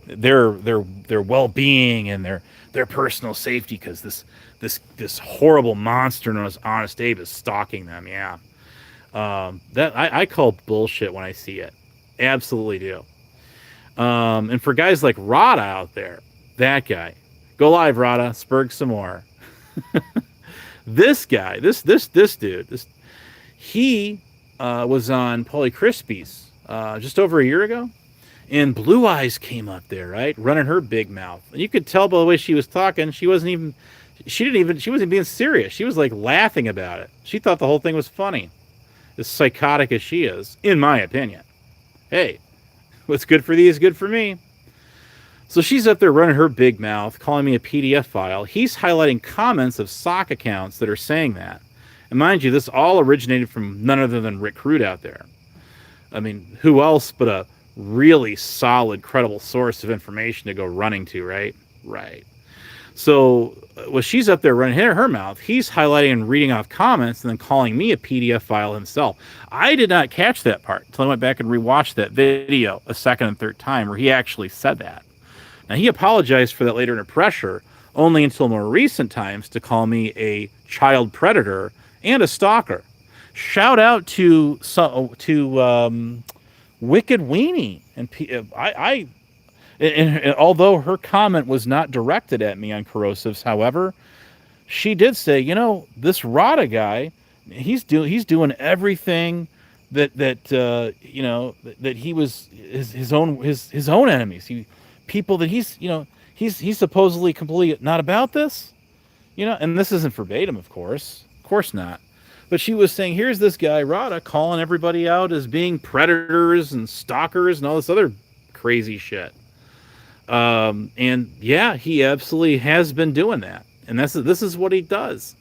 their well-being and their personal safety because this horrible monster known as Honest Abe is stalking them. Yeah, that I call bullshit when I see it. Absolutely do. And for guys like Rada out there, that guy, go live, Rada, spurg some more. This guy, this dude, he was on Paulie Crispy's just over a year ago, and Blue Eyes came up there, right, running her big mouth, and you could tell by the way she was talking, she wasn't being serious. She was like laughing about it. She thought the whole thing was funny, as psychotic as she is, in my opinion. Hey, what's good for thee is good for me. So she's up there running her big mouth, calling me a PDF file. He's highlighting comments of sock accounts that are saying that. And mind you, this all originated from none other than Rick Crude out there. I mean, who else but a really solid, credible source of information to go running to, right? Right. So when she's up there running her mouth, he's highlighting and reading off comments and then calling me a PDF file himself. I did not catch that part until I went back and rewatched that video a second and third time where he actually said that. Now, he apologized for that later under pressure, only until more recent times to call me a child predator and a stalker. Shout out to 𝕭𝖗 𝖒𝖊'', and although her comment was not directed at me on corrosives, however, she did say, you know, this Rada guy, he's doing everything that he was his own enemies. People that he's supposedly completely not about this, and this isn't verbatim, of course not. But she was saying, here's this guy, Rada, calling everybody out as being predators and stalkers and all this other crazy shit. And yeah, he absolutely has been doing that. And this is what he does.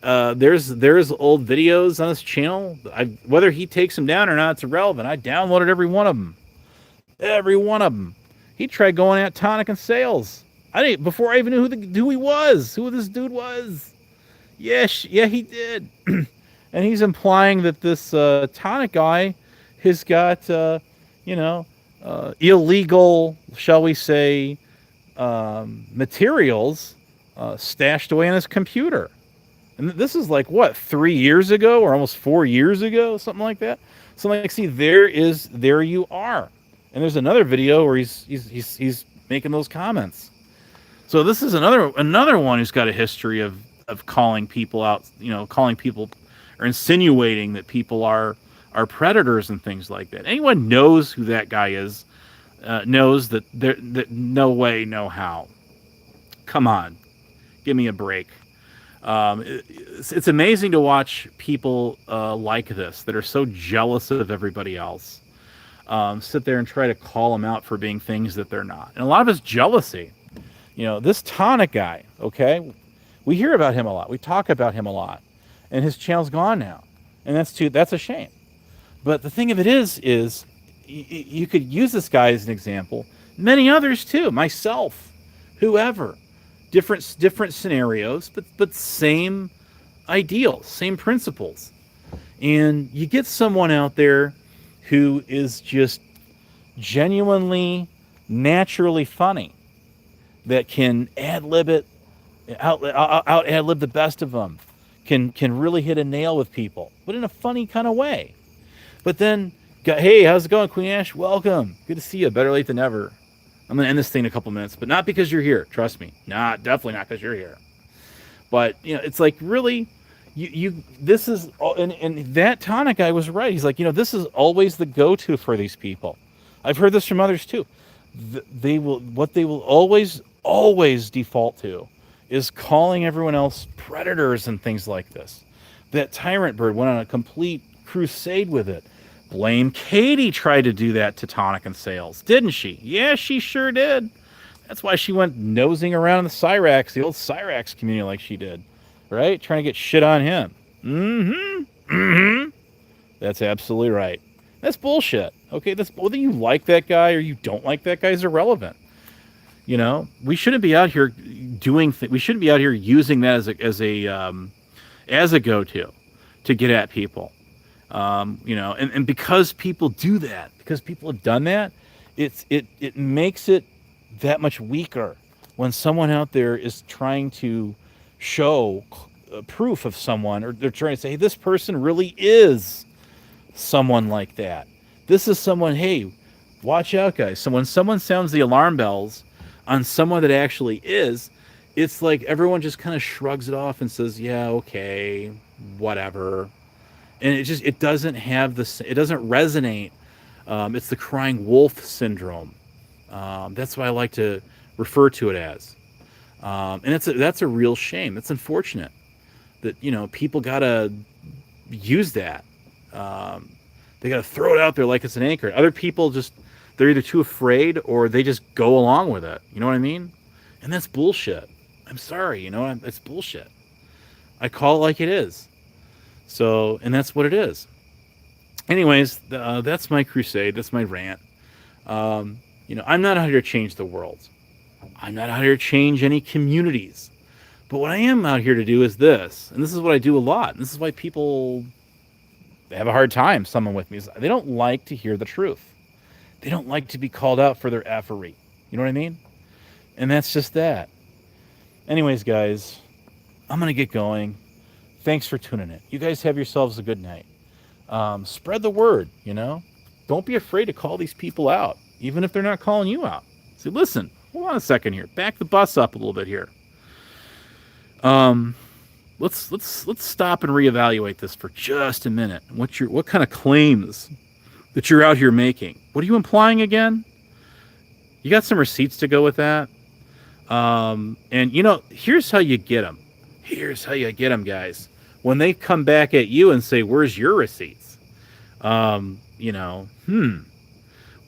There's old videos on this channel. Whether he takes them down or not, it's irrelevant. I downloaded every one of them. Every one of them. He tried going at Tonic and Sales. Before I even knew who this dude was. Yeah, he did. And he's implying that this Tonic guy has got, illegal, shall we say, materials stashed away on his computer. And this is like, what, 3 years ago or almost 4 years ago, something like that? So, like, see, there you are. And there's another video where he's making those comments. So this is another one who's got a history of calling people out, calling people or insinuating that people are predators and things like that. Anyone knows who that guy is, knows that no way, no how. Come on, give me a break. It's amazing to watch people like this that are so jealous of everybody else. Sit there and try to call them out for being things that they're not. And a lot of it's jealousy. This Tonic guy, okay? We hear about him a lot. We talk about him a lot. And his channel's gone now. And that's a shame. But the thing of it is you could use this guy as an example. Many others too. Myself, whoever. Different scenarios, but same ideals, same principles. And you get someone out there who is just genuinely, naturally funny, that can ad-lib it, out ad-lib the best of them, can really hit a nail with people, but in a funny kind of way. But then, hey, how's it going, Queen Ash? Welcome. Good to see you. Better late than never. I'm going to end this thing in a couple minutes, but not because you're here. Trust me. Definitely not because you're here. But it's like, really, this is, and that tonic guy was right. He's like, this is always the go-to for these people. I've heard this from others too. They will always default to is calling everyone else predators and things like this. That Tyrant Bird went on a complete crusade with it. 𝕭𝖗𝖘𝖘 tried to do that to tonic and sales, didn't she? Yeah, she sure did. That's why she went nosing around in the old Cyrax community like she did, right? Trying to get shit on him. That's absolutely right. That's bullshit. Okay, whether you like that guy or you don't like that guy is irrelevant. We shouldn't be out here doing we shouldn't be out here using that as a go-to to get at people. And because people do that, because people have done that, it makes it that much weaker when someone out there is trying to show proof of someone, or they're trying to say, hey, this person really is someone like that. This is someone, hey, watch out, guys. So when someone sounds the alarm bells on someone that actually is, it's like everyone just kind of shrugs it off and says, yeah, okay, whatever. And it doesn't have it doesn't resonate. It's the crying wolf syndrome. That's what I like to refer to it as. And that's a real shame. It's unfortunate that, people gotta use that. They gotta throw it out there like it's an anchor. Other people they're either too afraid or they just go along with it. You know what I mean? And that's bullshit. I'm sorry, it's bullshit. I call it like it is. So, and that's what it is. Anyways, that's my crusade. That's my rant. I'm not out here to change the world. I'm not out here to change any communities. But what I am out here to do is this, and this is what I do a lot. And this is why people have a hard time, someone with me, is they don't like to hear the truth. They don't like to be called out for their effery. You know what I mean? And that's just that. Anyways, guys, I'm going to get going. Thanks for tuning in. You guys have yourselves a good night. Spread the word, Don't be afraid to call these people out, even if they're not calling you out. Say, listen, hold on a second here. Back the bus up a little bit here. Let's stop and reevaluate this for just a minute. What kind of claims that you're out here making? What are you implying again? You got some receipts to go with that? And here's how you get them. Here's how you get them, guys. When they come back at you and say, where's your receipts? When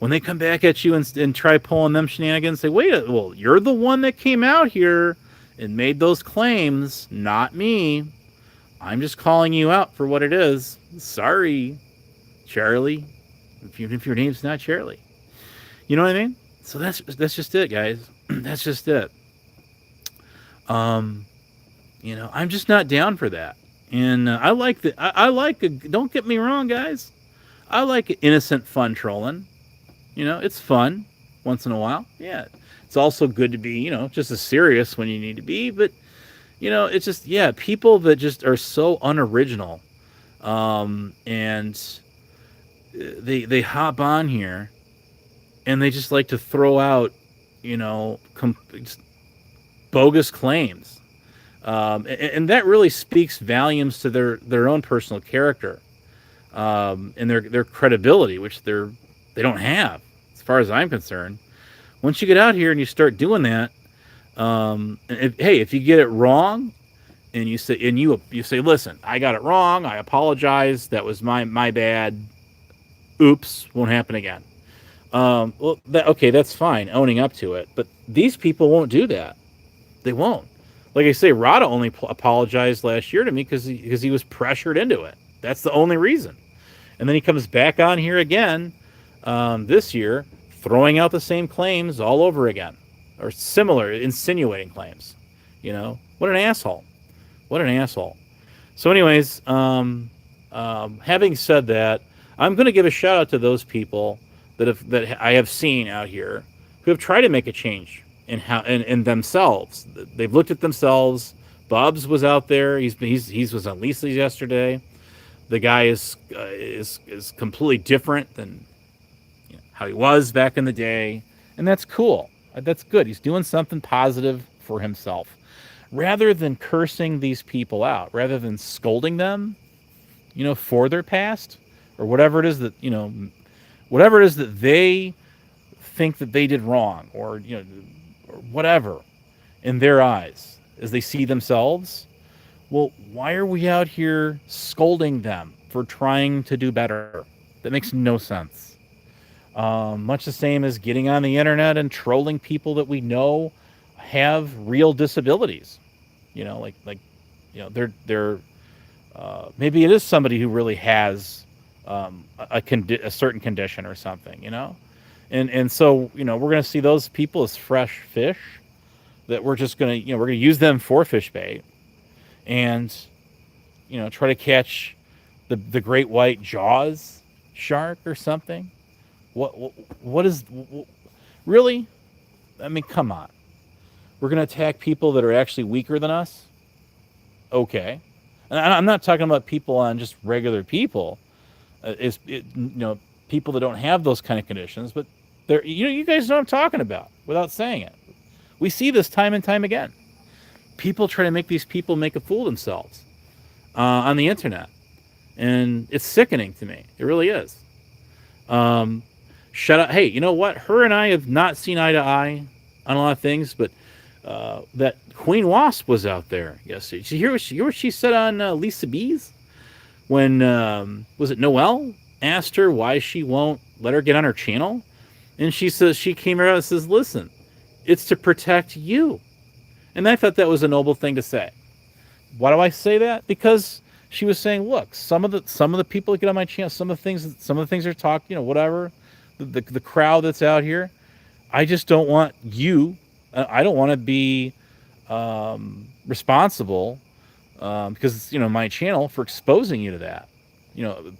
they come back at you and try pulling them shenanigans, say, well, you're the one that came out here and made those claims, not me. I'm just calling you out for what it is. Sorry, Charlie. Even if your name's not Charlie. You know what I mean? So that's just it, guys. That's just it. I'm just not down for that. And I like don't get me wrong, guys. I like innocent fun trolling. It's fun once in a while. Yeah. It's also good to be, just as serious when you need to be. But, it's just, people that just are so unoriginal. And they hop on here and they just like to throw out, bogus claims. And that really speaks volumes to their own personal character, and their credibility, which they don't have, as far as I'm concerned. Once you get out here and you start doing that, if you get it wrong, and you say, listen, I got it wrong, I apologize, that was my bad, oops, won't happen again. That's fine, owning up to it. But these people won't do that. They won't. Like I say, Rada only apologized last year to me because he was pressured into it. That's the only reason. And then he comes back on here again this year, throwing out the same claims all over again, or similar, insinuating claims. What an asshole. What an asshole. So anyways, having said that, I'm going to give a shout out to those people that I have seen out here who have tried to make a change in themselves. They've looked at themselves. Bubs was out there. He was on Lisa's yesterday. The guy is completely different than how he was back in the day, and that's cool. That's good. He's doing something positive for himself. rather than cursing these people out, rather than scolding them, for their past or whatever it is that, whatever it is that they think that they did wrong, or, or whatever in their eyes as they see themselves. Well, why are we out here scolding them for trying to do better? That makes no sense. Much the same as getting on the internet and trolling people that we know have real disabilities. They're maybe it is somebody who really has a certain condition or something. And so we're going to see those people as fresh fish that we're just going to we're going to use them for fish bait, and try to catch the great white jaws shark or something. What is really? I mean, come on. We're going to attack people that are actually weaker than us. Okay, and I'm not talking about people on just regular people. People that don't have those kind of conditions, but they're you guys know what I'm talking about without saying it. We see this time and time again. People try to make these people make a fool of themselves on the internet, and it's sickening to me. It really is. Shut up. Hey, you know what? Her and I have not seen eye to eye on a lot of things, but that Queen Wasp was out there yesterday. Did you hear what she said on Lisa B's? When, was it Noelle asked her why she won't let her get on her channel? And she says, she came out and says, listen, it's to protect you. And I thought that was a noble thing to say. Why do I say that? Because she was saying, look, some of the people that get on my channel, some of the things they're talking, whatever, the crowd that's out here, I just don't want you. I don't want to be responsible because it's my channel for exposing you to that.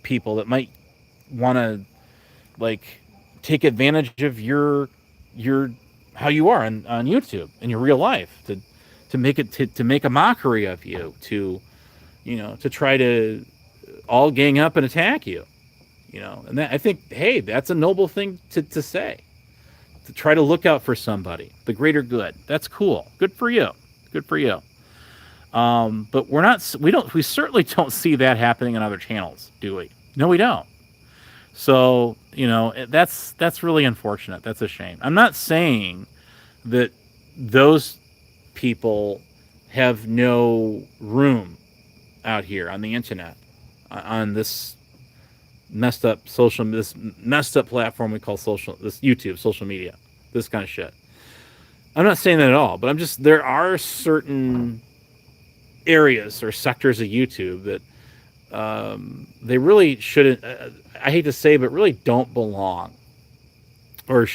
People that might want to take advantage of your how you are on YouTube in your real life to make a mockery of you, to try to all gang up and attack you. And that, I think, hey, that's a noble thing to say. To try to look out for somebody, the greater good. That's cool. Good for you. Good for you. But we certainly don't see that happening on other channels, do we? No, we don't. So, that's really unfortunate. That's a shame. I'm not saying that those people have no room out here on the internet, on this messed up platform we call this YouTube, social media, this kind of shit. I'm not saying that at all, but there are certain areas or sectors of YouTube that they really shouldn't, I hate to say, but really don't belong. Or,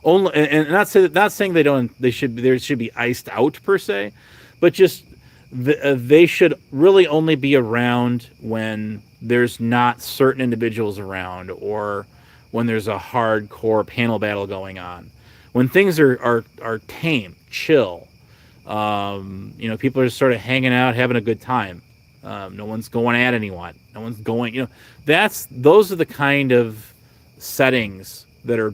only, and not saying there should be iced out per se, but just they should really only be around when there's not certain individuals around, or when there's a hardcore panel battle going on. When things are tame, chill, people are just sort of hanging out, having a good time. No one's going at anyone. No one's going, those are the kind of settings that are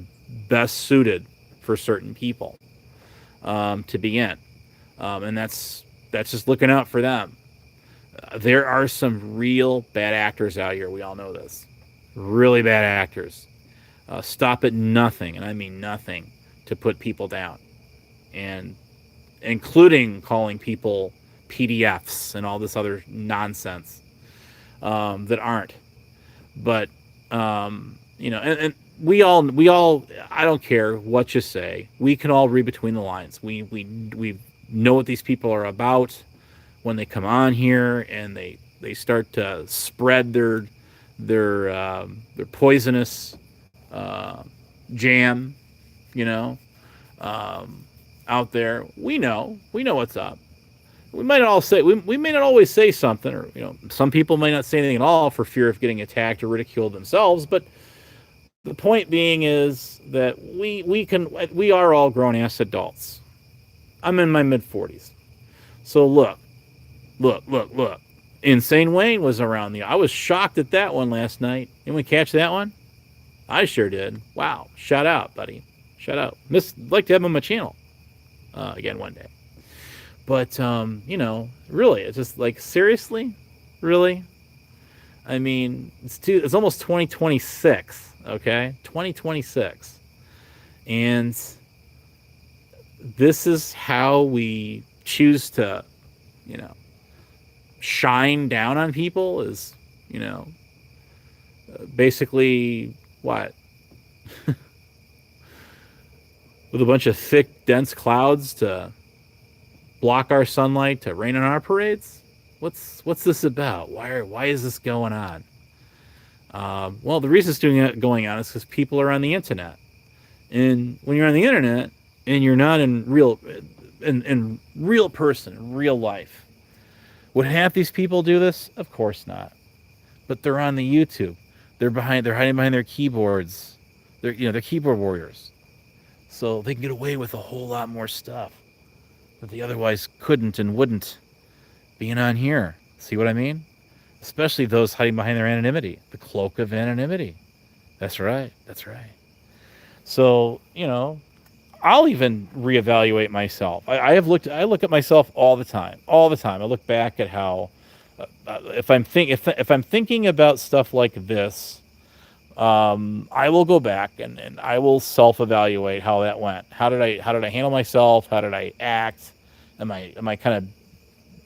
best suited for certain people to be in. And that's just looking out for them. There are some real bad actors out here. We all know this. Really bad actors. Stop at nothing, and I mean nothing, to put people down. And including calling people PDFs and all this other nonsense that aren't. But, and we all, I don't care what you say. We can all read between the lines. We know what these people are about when they come on here and they start to spread their poisonous jam, out there. We know what's up. We might not all say, we may not always say something, or some people might not say anything at all for fear of getting attacked or ridiculed themselves. But the point being is that we are all grown ass adults. I'm in my mid-40s. So look. Insane Wayne was around I was shocked at that one last night. Anyone catch that one? I sure did. Wow. Shout out, buddy. Shout out. Like to have him on my channel again one day. But you know, really, it's just like, seriously, really. I mean, it's almost 2026. Okay, 2026, and this is how we choose to, you know, shine down on people. Is, you know, basically what, with a bunch of thick, dense clouds to block our sunlight to rain on our parades? What's this about? Why is this going on? Well, the reason it's going on is because people are on the internet, and when you're on the internet and you're not in real person, in real life, would half these people do this? Of course not. But they're on the YouTube. They're hiding behind their keyboards. They're keyboard warriors. So they can get away with a whole lot more stuff that they otherwise couldn't and wouldn't, being on here. See what I mean? Especially those hiding behind their anonymity, the cloak of anonymity. That's right. That's right. So, you know, I'll even reevaluate myself. I look at myself all the time. All the time. I look back at how, if I'm thinking about stuff like this, I will go back and I will self-evaluate how that went. How did I handle myself? How did I act? Am I kind of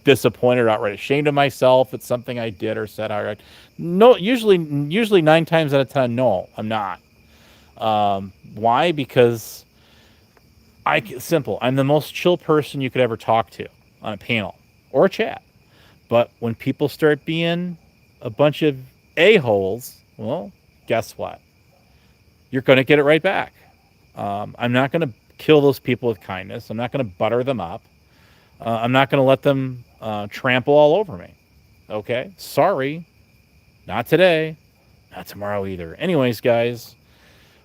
disappointed or outright ashamed of myself at something I did or said? All right. No, usually 9 times out of 10, no, I'm not. Why? Because simple. I'm the most chill person you could ever talk to on a panel or a chat. But when people start being a bunch of a-holes, well, guess what? You're going to get it right back. I'm not going to kill those people with kindness. I'm not going to butter them up. I'm not going to let them trample all over me. Okay? Sorry. Not today. Not tomorrow either. Anyways, guys,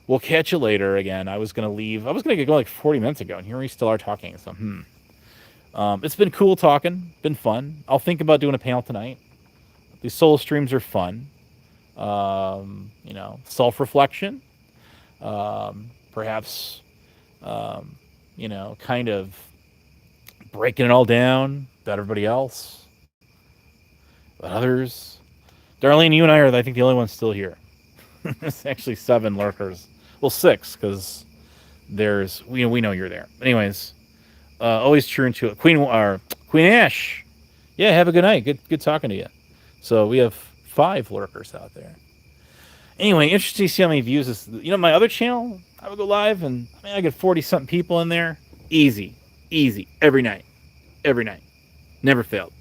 we'll catch you later. Again, I was going to leave. I was going to get going like 40 minutes ago, and here we still are talking. So, it's been cool talking. Been fun. I'll think about doing a panel tonight. These solo streams are fun. You know, self-reflection. Perhaps, you know, kind of breaking it all down about everybody else, about others. Darlene, you and I are, I think, the only ones still here. There's actually 7 lurkers. Well, 6, because we know you're there. Anyways, always true into it. Queen Ash. Yeah, have a good night. Good talking to you. So we have 5 lurkers out there. Anyway, interesting to see how many views this. You know, my other channel, I would go live, and I get 40-something people in there. Easy, every night, never failed.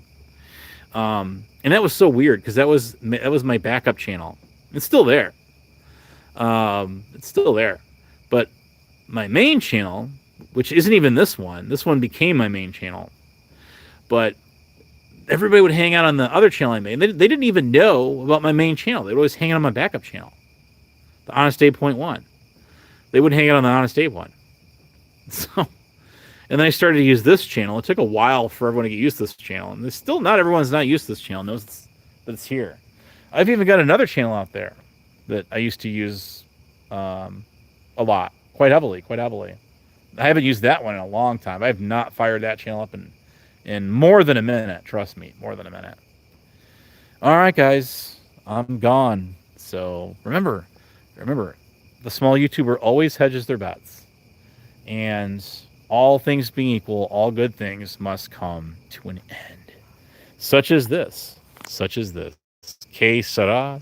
And that was so weird because that was my backup channel. It's still there. It's still there, but my main channel, which isn't even this one became my main channel. But everybody would hang out on the other channel I made. They didn't even know about my main channel. They would always hang out on my backup channel, the Honest Abe .1. They wouldn't hang out on the Honest Abe one. So, and then I started to use this channel. It took a while for everyone to get used to this channel, and there's still not everyone's not used to this channel. Knows that it's here. I've even got another channel out there that I used to use a lot, quite heavily. I haven't used that one in a long time. I have not fired that channel up in more than a minute. Trust me, more than a minute. All right, guys, I'm gone. So remember, the small YouTuber always hedges their bets. And all things being equal, all good things must come to an end. Such as this. Que sera.